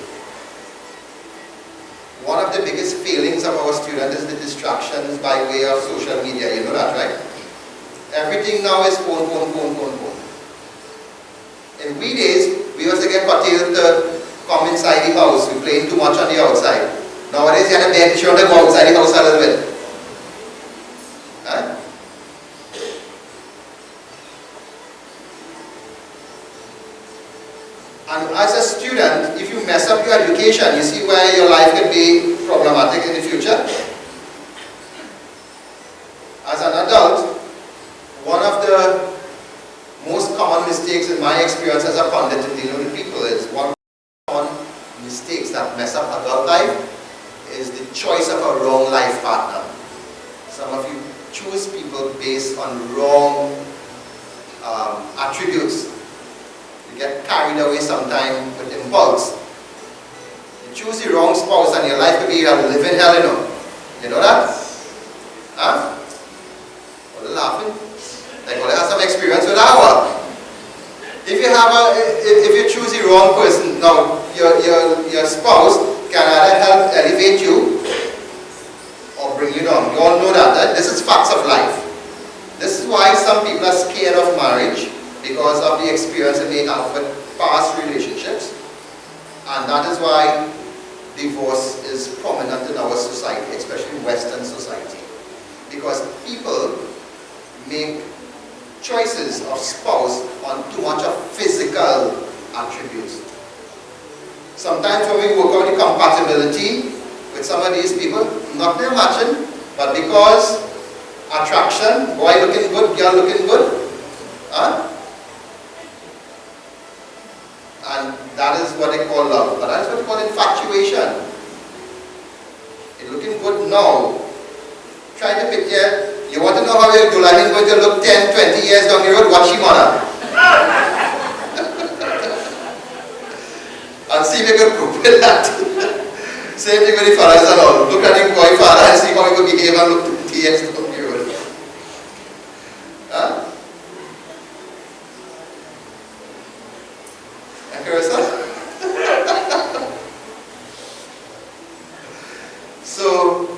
one of the biggest failings of our students is the distractions by way of social media. You know that, right? Everything now is phone. In we days, we used to get curtailed to come inside the house. We playing too much on the outside. Nowadays, you have to make sure to go outside the house a little bit. Huh? And as a student, if you mess up your education, you see where your life could be problematic in the future. As an adult, one of the most common mistakes in my experience as a pundit in dealing with people is one common mistakes that mess up adult life is the choice of a wrong life partner. Some of you choose people based on wrong attributes. You get carried away sometimes with impulse. You choose the wrong spouse and your life could be a living hell, you know. You know that? Huh? What are you laughing? Like, well, I have some experience with that one. If you choose the wrong person, now your spouse can either help elevate you or bring you down. You all know that, right? This is facts of life. This is why some people are scared of marriage, because of the experience that they have with past relationships. And that is why divorce is prominent in our society, especially Western society. Because people make choices of spouse on too much of physical attributes. Sometimes when we work out the compatibility with some of these people, not their matching, but because attraction, boy looking good, girl looking good, huh? And that is what they call love. But that's what they call infatuation. You're looking good now. Try to picture, you want to know how your Dulahin is going to look 10, 20 years down the road, watch him on her. And see if you can cope with that. Same thing with the fathers and all. Look at the boy father and see how he will behave and look 20 years down the road. Huh? So,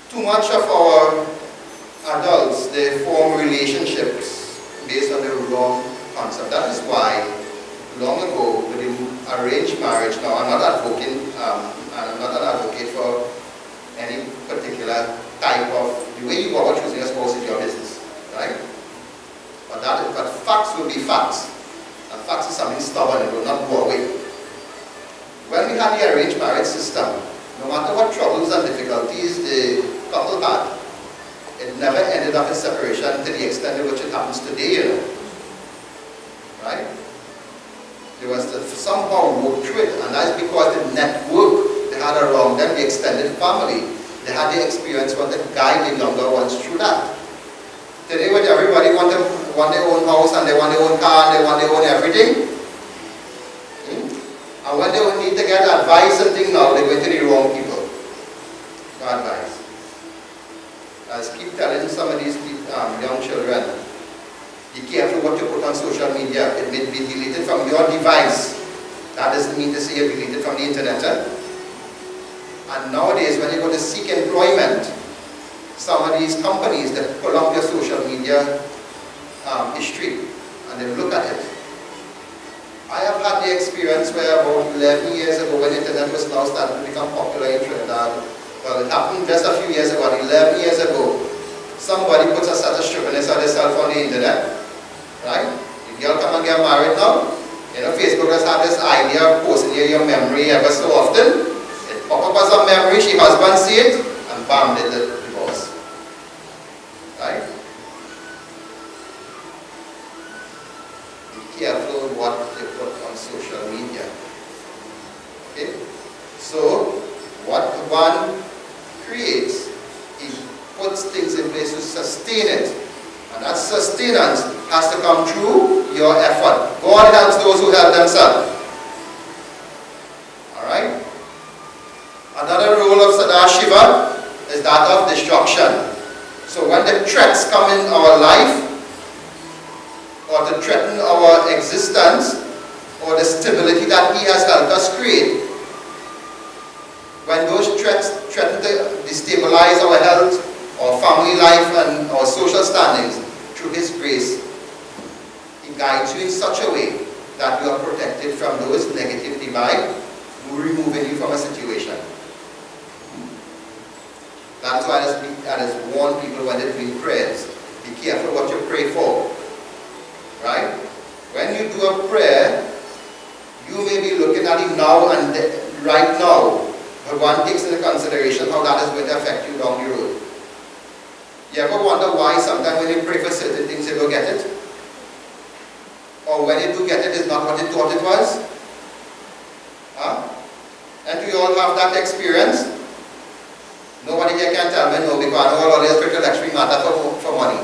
too much of our adults, they form relationships based on the wrong concept. That is why, long ago, with the arranged marriage, now I'm not advocating, and I'm not an advocate for any particular type of, the way you go about choosing a spouse is your business, right? But facts will be facts. And facts is something stubborn, it will not go away. When we had the arranged marriage system, no matter what troubles and difficulties the couple had, it never ended up in separation to the extent in which it happens today, you know. Right? There was to somehow work through it, and that's because the network they had around them, the extended family, they had the experience what to guide the younger ones through that. Today, what everybody want want their own house and they want their own car and they want their own everything. And when they need to get advice and things now, they go to the wrong people for advice. I just keep telling some of these young children, be careful what you put on social media. It may be deleted from your device. That doesn't mean to say you're deleted from the internet. And nowadays, when you go to seek employment, some of these companies that pull up your social media history and they look at it. I have had the experience where about 11 years ago, when the internet was now starting to become popular in Trinidad, well, it happened just a few years ago, 11 years ago, somebody puts a set of stripperness on themselves on the internet, right? The girl come and get married now. You know, Facebook has had this idea of posting your memory ever so often. It pop up as a memory, she husband see it, and bam, they divorce. Right? Be careful what you put on social media. Okay? So, what one creates, he puts things in place to sustain it. And that sustenance has to come through your effort. God helps those who help themselves. Alright? Another role of Sadashiva is that of destruction. So when the threats come in our life, or to threaten our existence, or the stability that He has helped us create, when those threats threaten to destabilize our health, our family life, and our social standings, through His grace, He guides you in such a way that you are protected from those negativity by removing you from a situation. That's why I just warn people when they're doing prayers. Be careful what you pray for. Right? When you do a prayer, you may be looking at it now and right now, but one takes into consideration how that is going to affect you down the road. You ever wonder why sometimes when you pray for certain things you don't get it? Or when you do get it, it's not what you thought it was? Huh? And we all have that experience. Nobody here can tell me no, because I know all the spiritual extreme matter for money.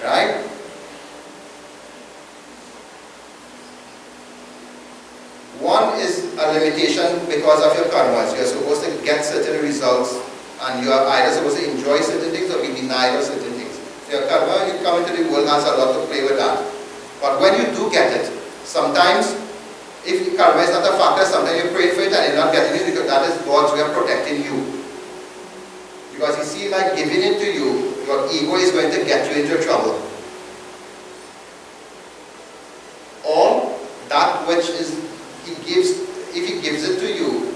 Right? One is a limitation because of your karmas. You're supposed to get certain results and you are either supposed to enjoy certain things or be denied of certain things. So your karma, you come into the world, has a lot to play with that. But when you do get it, sometimes, if karma is not a factor, sometimes you pray for it and you're not getting it because that is God's way of protecting you. Because you see, by giving it to you, your ego is going to get you into trouble. Or that which is, if He gives it to you,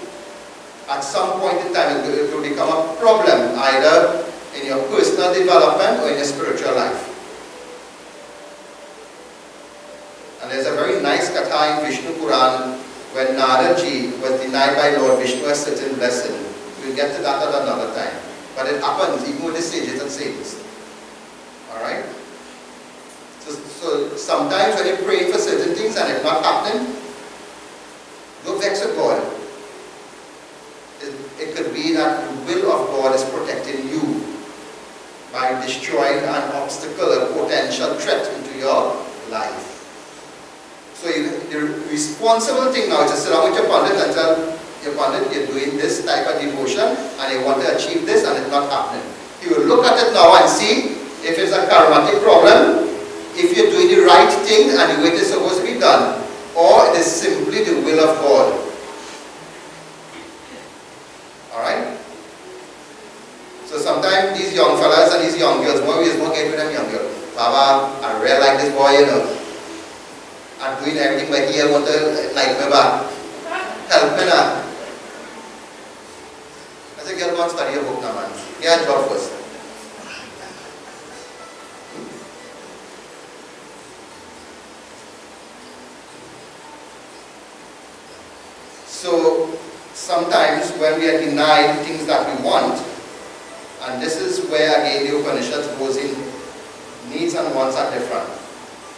at some point in time it will become a problem, either in your personal development or in your spiritual life. And there's a very nice katha in Vishnu Puran when Naradaji was denied by Lord Vishnu a certain blessing. We'll get to that at another time. But it happens even with the sages and saints. Alright? So sometimes when you pray for certain things and it's not happening, don't vex with God. It could be that the will of God is protecting you by destroying an obstacle, a potential threat into your life. So the responsible thing now is to sit down with your Pundit and tell your Pundit, you're doing this type of devotion and you want to achieve this and it's not happening. He will look at it now and see if it's a karmatic problem, if you're doing the right thing and the way it is supposed to be done, or it is simply the will of God. Alright? So sometimes these young fellas and these young girls, more get with them young girls. Baba, I really like this boy, you know. I'm doing everything but he want to like me back. Help me now. I said, girl, go and study your book now, man. Get a job first. So sometimes when we are denied things that we want, and this is where again the Upanishads goes in, needs and wants are different.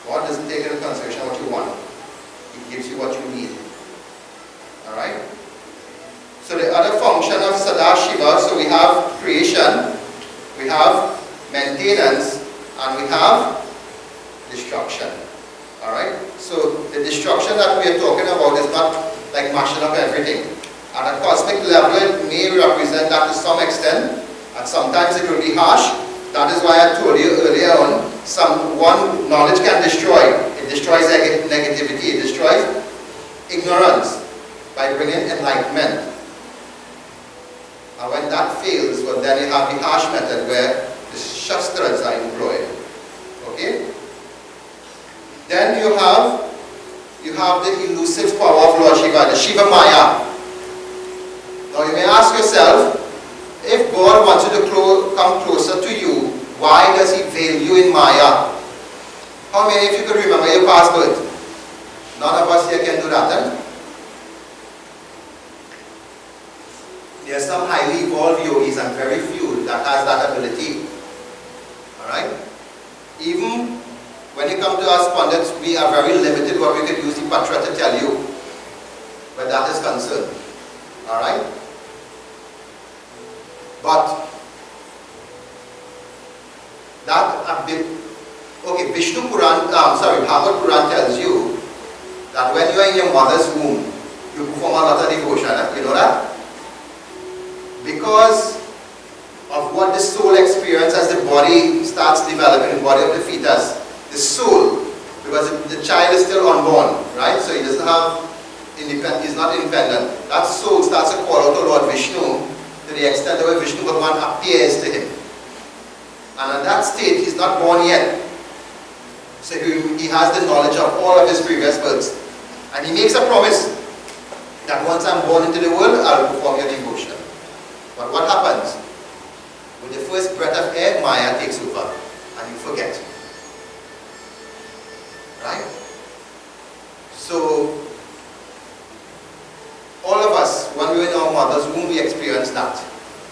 God doesn't take into consideration what you want. He gives you what you need. Alright? So the other function of Sadashiva, so we have creation, we have maintenance, and we have destruction. Alright? So the destruction that we are talking about is not like mashing up everything. At a cosmic level, it may represent that to some extent, and sometimes it will be harsh. That is why I told you earlier on, one knowledge can destroy. It destroys negativity, it destroys ignorance by bringing enlightenment. And when that fails, well, then you have the harsh method where the shastras are employed. Okay? Then you have the elusive power of Lord Shiva, the Shiva Maya. Now you may ask yourself, if God wants you to come closer to you, why does He veil you in Maya? How many of you could remember your past birth? None of us here can do that, eh? There are some highly evolved yogis and very few that has that ability. Alright? Even when you come to us Pundits, we are very limited what we could use the patra to tell you where that is concerned. Alright? But that a bit, okay, Vishnu Puran, Bhagavad Puran tells you that when you are in your mother's womb, you perform a lot of devotion. You know that? Because of what the soul experiences as the body starts developing, the body of the fetus, the soul, because the child is still unborn, right? So he doesn't have he's not independent. That soul starts to call out to Lord Vishnu to the extent that Vishnu Bhagavan appears to him. And at that state, he's not born yet. So he has the knowledge of all of his previous births. And he makes a promise that once I'm born into the world, I'll perform your devotion. But what happens? With the first breath of air, Maya takes over and you forget. Right? So, all of us, when we were in our mother's womb, we experienced that.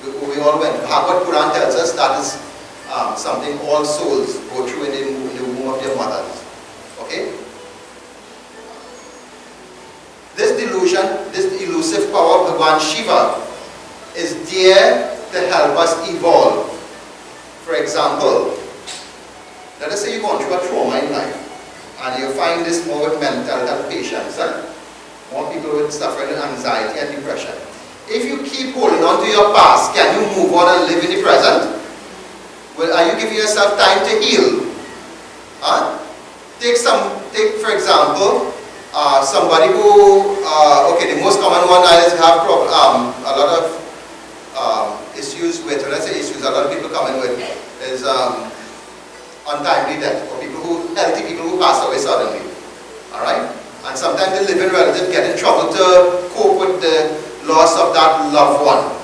We all went. Bhagavad Puran tells us that is something all souls go through in the womb of their mothers. Okay? This delusion, this elusive power of Bhagavan Shiva is there to help us evolve. For example, let us say you're going through a trauma in life and you find this more with mental health patients, more people with suffering with anxiety and depression. If you keep holding on to your past, can you move on and live in the present? Well, are you giving yourself time to heal? Take for example, somebody who, okay, the most common one is have a lot of issues with, when I say issues, a lot of people come in with is untimely death, or healthy people who pass away suddenly. Alright? And sometimes the living relative get in trouble to cope with the loss of that loved one.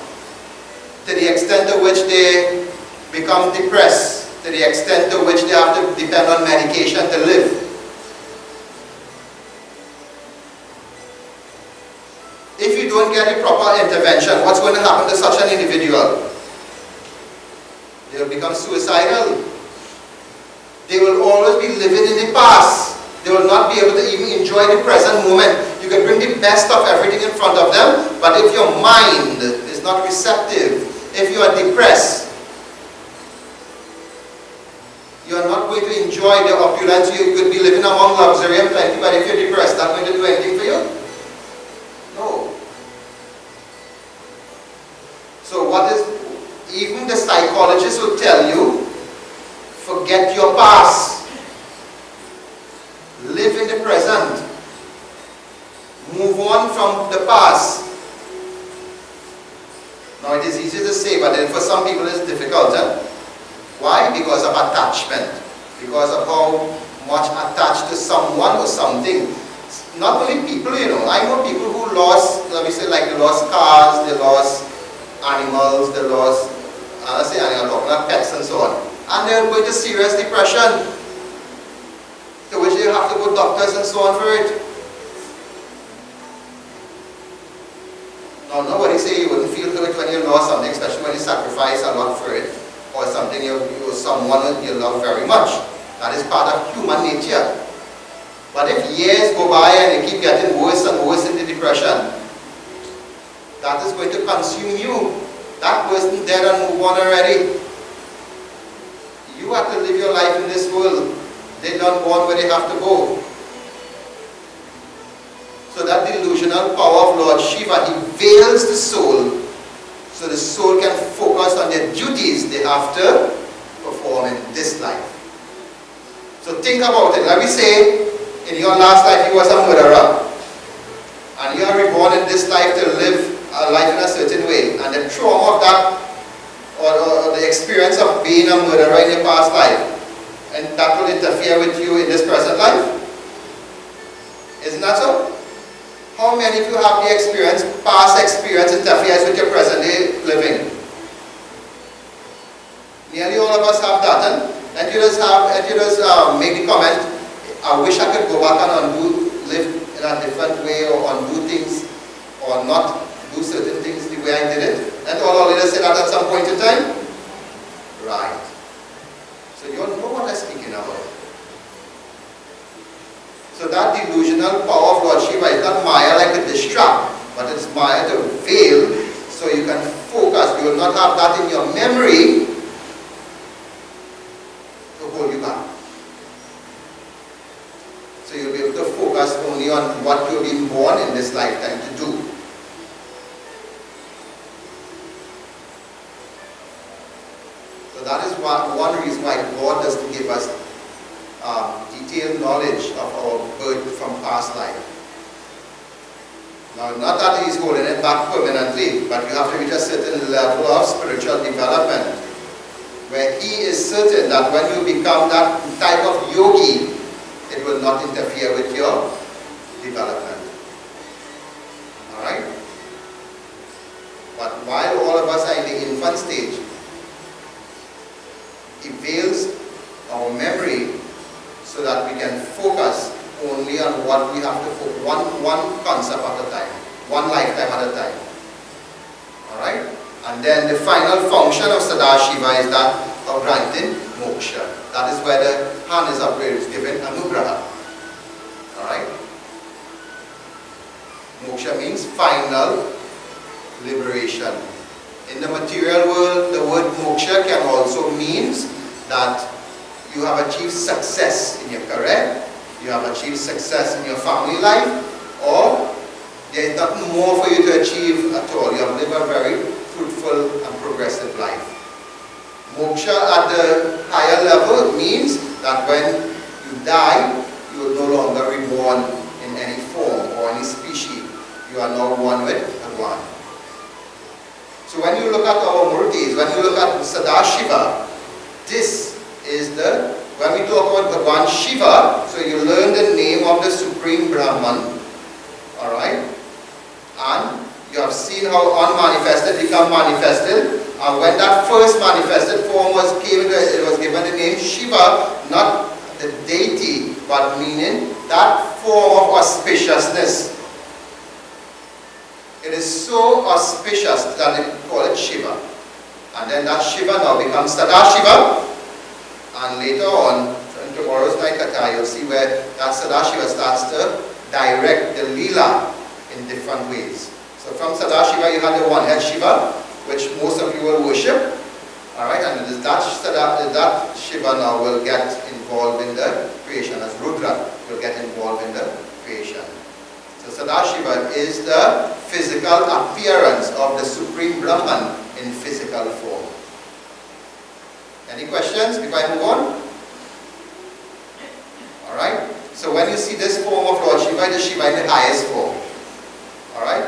To the extent to which they become depressed, to the extent to which they have to depend on medication to live. If you don't get a proper intervention, what's going to happen to such an individual? They will become suicidal. They will always be living in the past. They will not be able to even enjoy the present moment. You can bring the best of everything in front of them, but if your mind is not receptive, if you are depressed, you are not going to enjoy the opulence. You could be living among luxury and plenty, but if you're depressed, that's going to do anything for you? No. So even the psychologists will tell you, forget your past. Live in the present. Move on from the past. Now it is easy to say, but then for some people it's difficult. Why? Because of attachment. Because of how much attached to someone or something. Not only people, you know. I know people who lost, let me say, like they lost cars, they lost animals, they lost, I say animals, talking about pets and so on. And they're going to serious depression, to which they have to go to doctors and so on for it. Now, nobody say you wouldn't feel good when you lost something, especially when you sacrifice a lot for it, or something someone you love very much. That is part of human nature. But if years go by and you keep getting worse and worse in the depression, that is going to consume you. That person dead and move on already. You have to live your life in this world. They don't want where they have to go. So that delusional power of Lord Shiva, he veils the soul so the soul can focus on their duties they have to perform in this life. So think about it. Let me say, in your last life you was a murderer. And you are reborn in this life to live a life in a certain way. And the trauma of that, or the experience of being a murderer in your past life, and that will interfere with you in this present life. Isn't that so? How many of you have the experience, past experience interferes with your present day living? Nearly all of us have that. And you just make the comment, I wish I could go back and live in a different way, or undo things, or not do certain things the way I did it. And all our leaders say that at some point in time? Right. So you all know what I'm speaking about. So that delusional power of Lord Shiva is not Maya like a distract, but it's Maya to veil so you can focus. You will not have that in your memory to hold you back. So you'll be able to focus only on what you've been born in this lifetime to do. So that is one reason why God doesn't give us detailed knowledge of our birth from past life. Now, not that He is holding it back permanently, but you have to reach a certain level of spiritual development where He is certain that when you become that type of yogi, it will not interfere with your development. Alright? But while all of us are in the infant stage, He veils our memory so that we can focus only on what we have to focus, one concept at a time, one lifetime at a time. Alright? And then the final function of Sadashiva is that of granting moksha. That is where the hand is up, where it's given anugraha. Alright? Moksha means final liberation. In the material world, the word moksha can also mean that you have achieved success in your career, you have achieved success in your family life, or there is nothing more for you to achieve at all. You have lived a very fruitful and progressive life. Moksha at the higher level means that when you die, you will no longer reborn in any form or any species. You are now one with Bhagwan. So when you look at our murtis, when you look at Sadashiva, this is when we talk about Bhagwan Shiva, so you learn the name of the Supreme Brahman, alright? And you have seen how unmanifested become manifested. And when that first manifested form it was given the name Shiva, not the deity, but meaning that form of auspiciousness. It is so auspicious that they call it Shiva. And then that Shiva now becomes Sadashiva. And later on, in tomorrow's night Katha, you'll see where that Sadashiva starts to direct the Leela in different ways. So from Sadashiva you have the one-head Shiva, which most of you will worship. Alright, and that Shiva now will get involved in the creation, as Rudra will get involved in the creation. So Sadashiva is the physical appearance of the Supreme Brahman in physical form. Any questions before I move on? Alright, so when you see this form of Lord Shiva, it is Shiva in the highest form. Alright?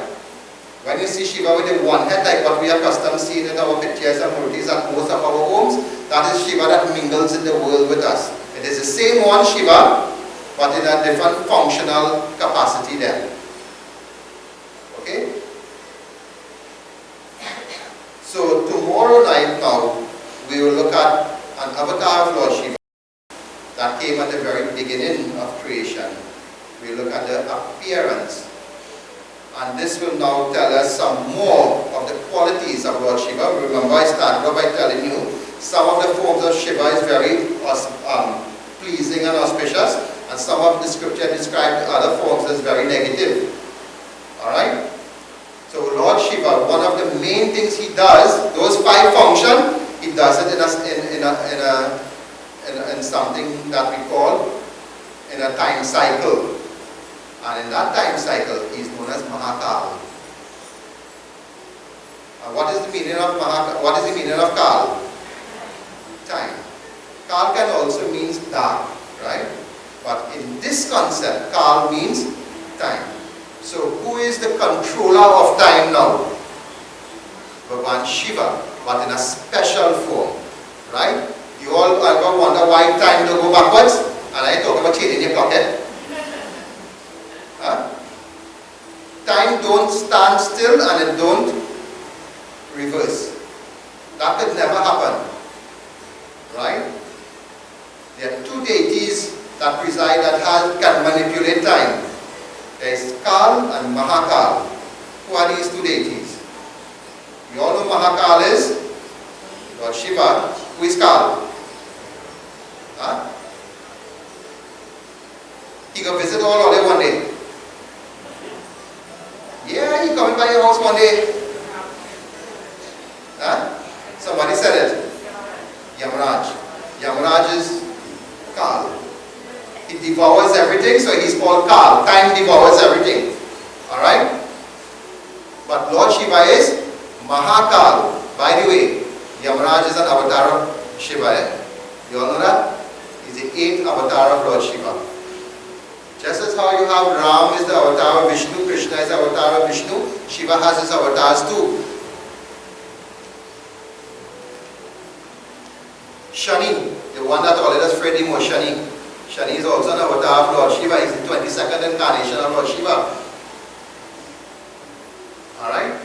When you see Shiva with the one head, like what we are accustomed seeing in our pictures and murtis at most of our homes, that is Shiva that mingles in the world with us. It is the same one Shiva, but in a different functional capacity then. Okay? So tomorrow night now, we will look at an avatar of Lord Shiva that came at the very beginning of creation. We will look at the appearance. And this will now tell us some more of the qualities of Lord Shiva. Remember, I started off by telling you some of the forms of Shiva is very pleasing and auspicious, and some of the scripture described other forms as very negative. Alright? So Lord Shiva, one of the main things he does, those 5 functions, he does it in a in something that we call in a time cycle. And in that time cycle, he is known as Mahakal. What is the meaning of Mahakal? What is the meaning of Kal? Time. Kal can also mean dark, right? But in this concept, Kal means time. So who is the controller of time now? Bhagavan Shiva, but in a special form, right? You all ever wonder why time don't go backwards? And I talk about changing your clock, eh? Huh? Time don't stand still and it don't reverse. That could never happen, right? There are two deities that preside that can manipulate time. There is Kal and Mahakal. Who are these two deities? We all know Mahakal is Lord Shiva. Who is Kal? Huh? He can visit all of them one day. Yeah, he coming by your house one day. Huh? Somebody said it. Yamaraj. Yamaraj is Kal. He devours everything, so he's called Kal. Time devours everything. Alright? But Lord Shiva is Mahakal. By the way, Yamaraj is an avatar of Shiva. You all know that? He's the 8th avatar of Lord Shiva. Just as how you have Ram is the avatar of Vishnu, Krishna is the avatar of Vishnu, Shiva has his avatars too. Shani, the one that all of us afraid him was Shani. Shani is also an avatar of Lord Shiva. He's the 22nd incarnation of Lord Shiva. Alright?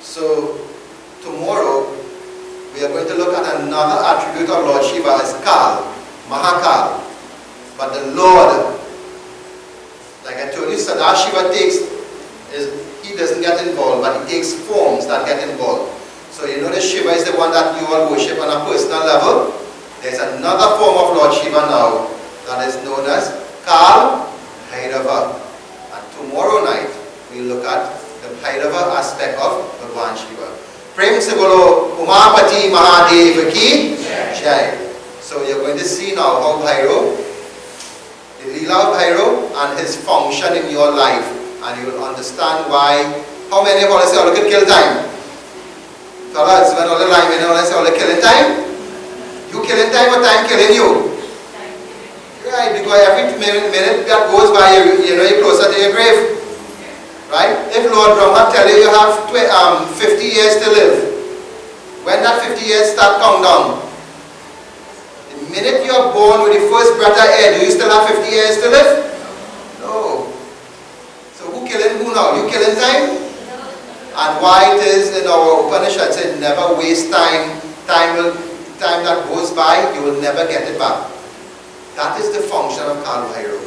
So, tomorrow, we are going to look at another attribute of Lord Shiva as Kal, Mahakal. But the Lord, like I told you, Sadashiva he doesn't get involved, but he takes forms that get involved. So you know that Shiva is the one that you all worship on a personal level. There's another form of Lord Shiva now that is known as Kal Bhairava. And tomorrow night we'll look at the Bhairava aspect of Bhagavan Shiva. Prem se bolo Umapati Mahadev ki Jai. So you're going to see now how Bhairava, the Leela of Bhairava and his function in your life, and you will understand why. How many of us say, oh, look at kill time? Fellas, when all the line, when all say, oh, look killing time? You killing time or time killing you? Right, because every minute that goes by, you know, you're closer to your grave. Right? If Lord Brahma tell you you have 50 years to live, when that 50 years start countdown, the minute you are born with the first breath of air, do you still have 50 years to live? No. So who killing who now? You killing time? And why it is in our Upanishad said never waste time. Time that goes by, you will never get it back. That is the function of Kal Bhairava.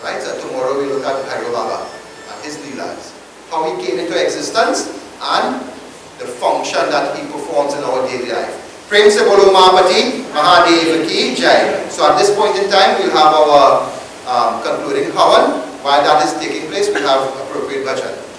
Right? So tomorrow we look at Bhairava Baba and his leelas. How he came into existence and the function that he performs in our daily life. Prem se bolo Mahapati Mahadev ki Jai. So at this point in time we'll have our concluding Havan. While that is taking place, we have appropriate bhajan.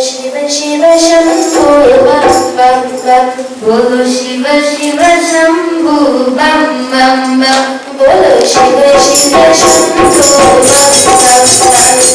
Shiva Shiva Shambhu Bam Bam Bam Bolo Shiva Shiva Shambhu Bam Bam Bam बोलो शिव शिव शंभो बम बम बम, बोलो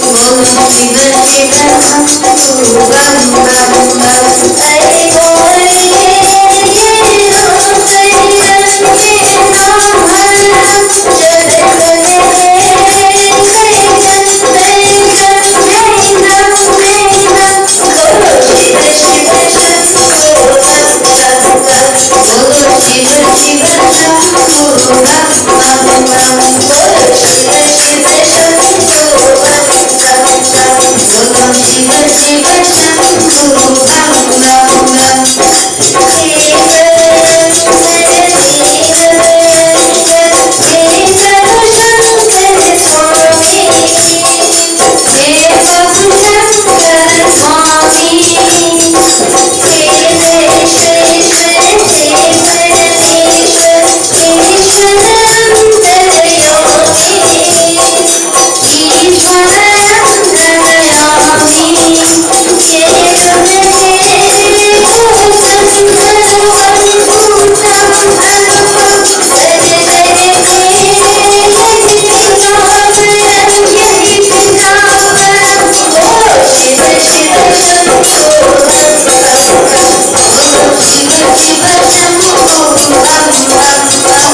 शिव शिव शंभो बम बम बम।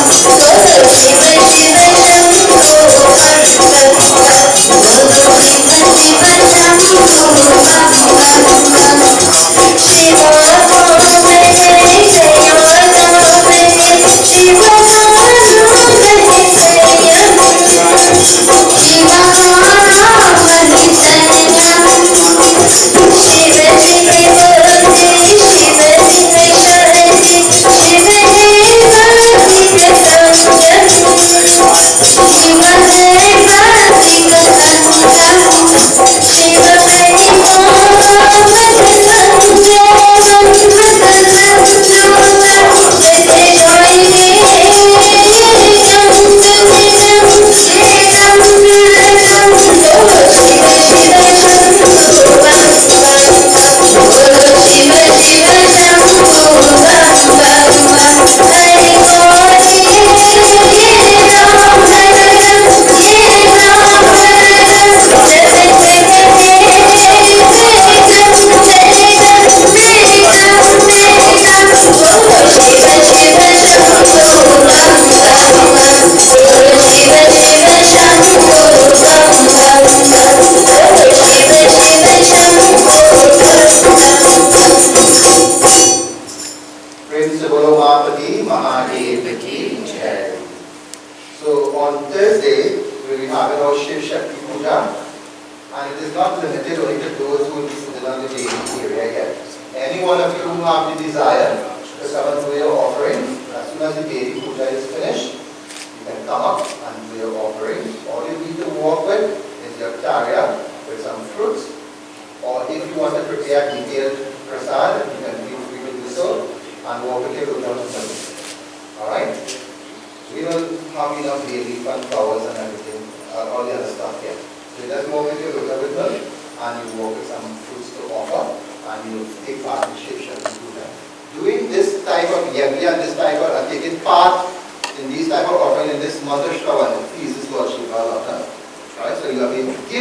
अरे बोले ये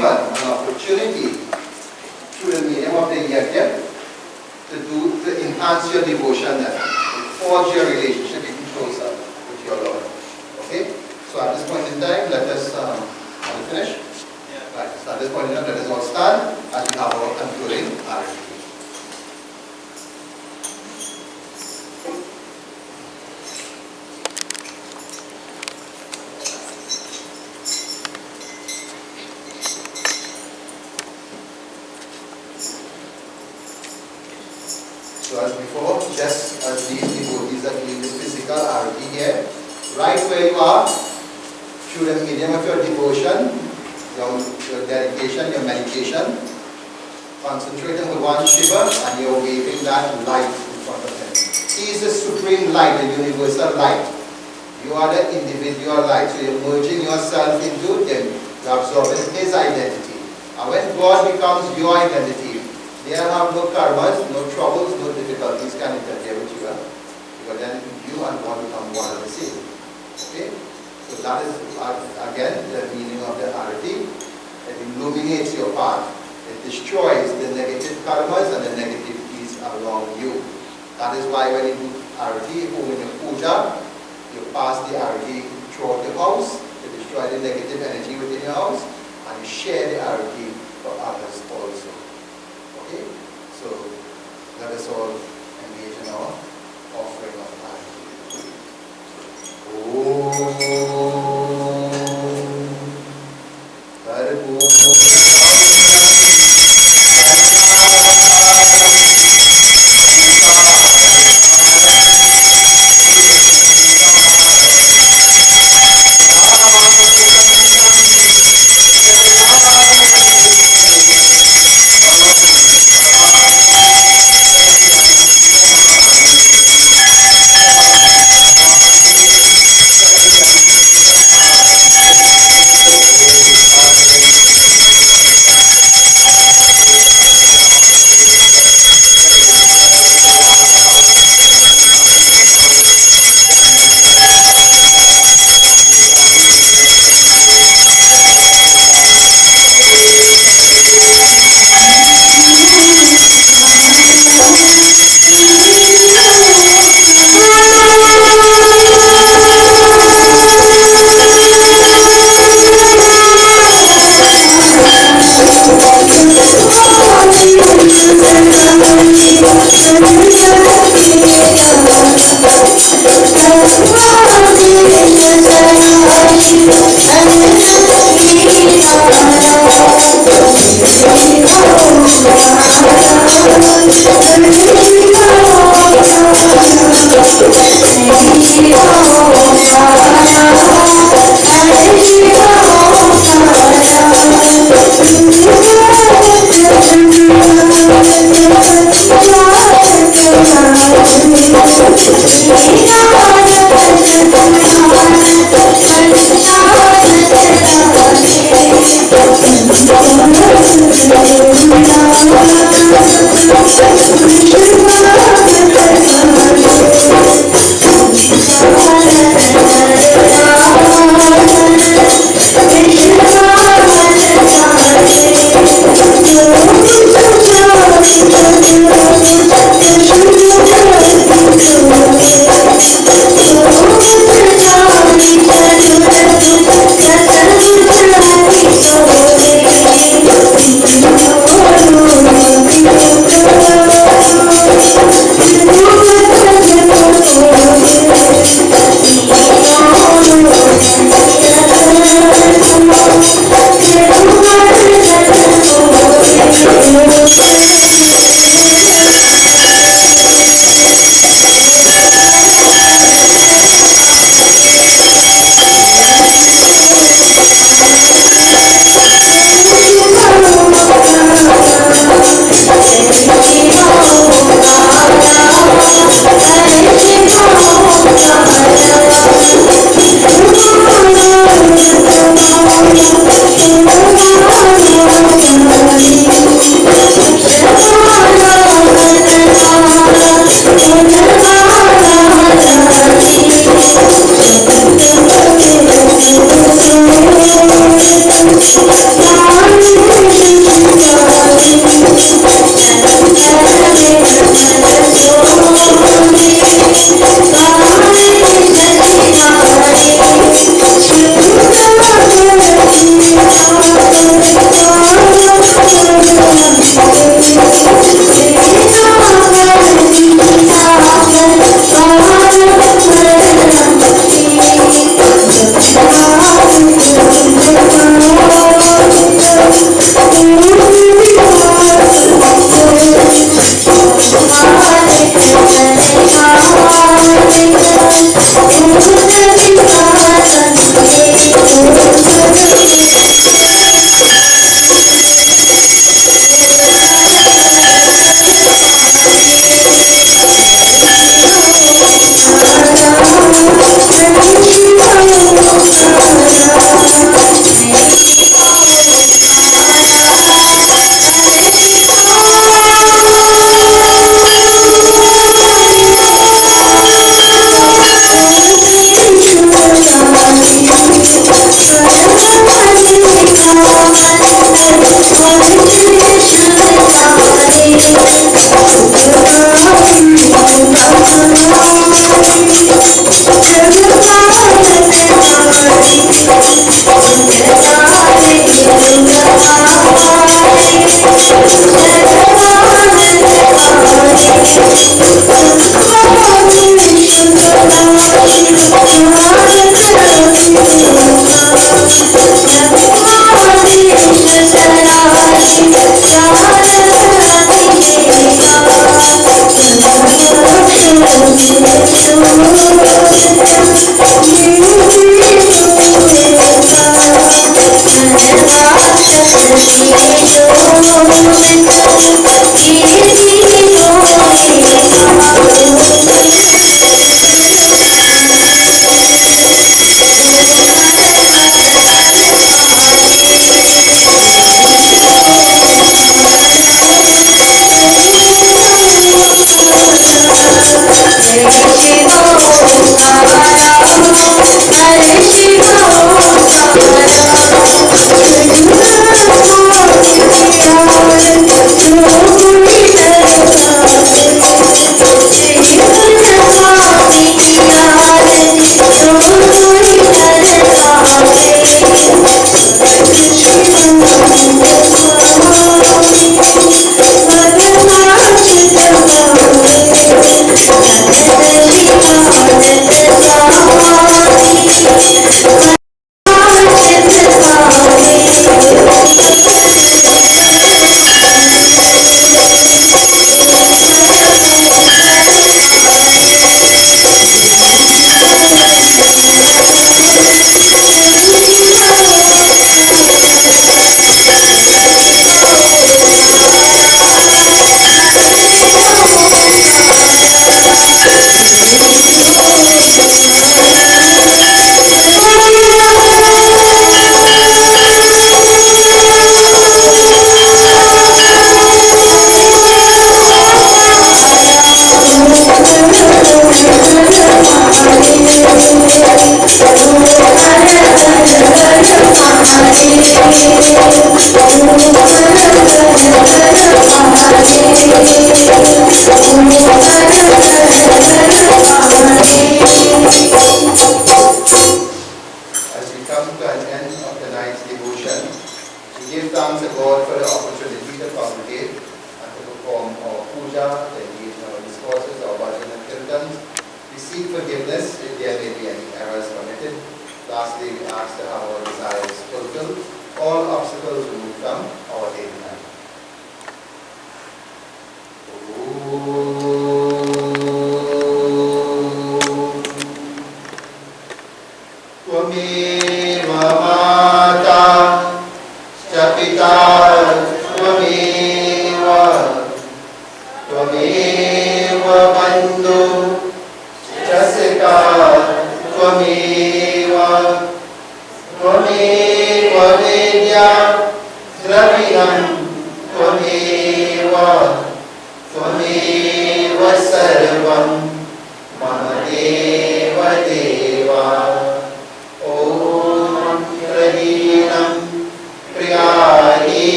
Ram So as before, just as these devotees are doing the physical arati here, right where you are, through the medium of your devotion, your dedication, your meditation, concentrate on the one Shiva and you're waving that light in front of him. He is the supreme light, the universal light. You are the individual light, so you're merging yourself into him. You're absorbing his identity. And when God becomes your identity, there have no karmas, no troubles, no difficulties can interfere with you. Because then you and God become one and the same. Okay? So that is, again, the meaning of the arati. It illuminates your path. It destroys the negative karmas and the negativities around you. That is why when you do arati, when you puja, you pass the arati throughout the house to destroy the negative energy within your house, and you share the arati for others also. Okay? So let us all engage in our offering of arati. Oh,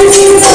Thank you.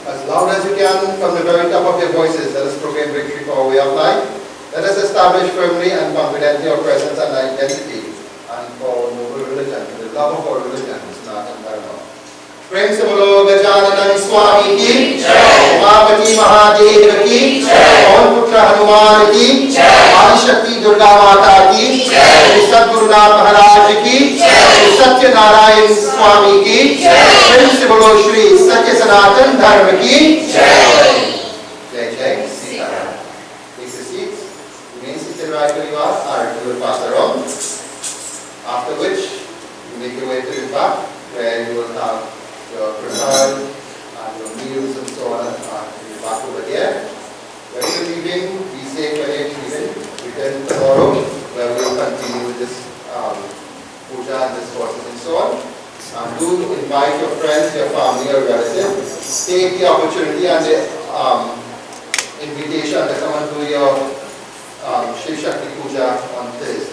As loud as you can, from the very top of your voices, let us proclaim victory for our way of life. Let us establish firmly and confidently our presence and identity, and for noble religion, for the love of our religion, Sanatana Dharma. Prem se bolo Gajanana Swami ki, Umapati Mahadev ki, Pawan Putra Hanuman ki, Adi Shakti Durga Mata ki, Shri Sadgurunath Maharaj ki, Shri Satya Narayan Swami ki, Prem se bolo Shri Satya Sanatan Dharma ki, Jai Jai Sitaram. Take the seats. Remain seated right where you are. Our will pass around. After which, you make your way to the back, where you will have your prasad and your meals and so on in the back over there. When you're leaving, be safe when you're leaving. Return tomorrow, where we'll continue with this puja and discourses and so on. And do invite your friends, your family, or relatives. Take the opportunity and the invitation to come and do your Shiv Shakti puja on Thursday.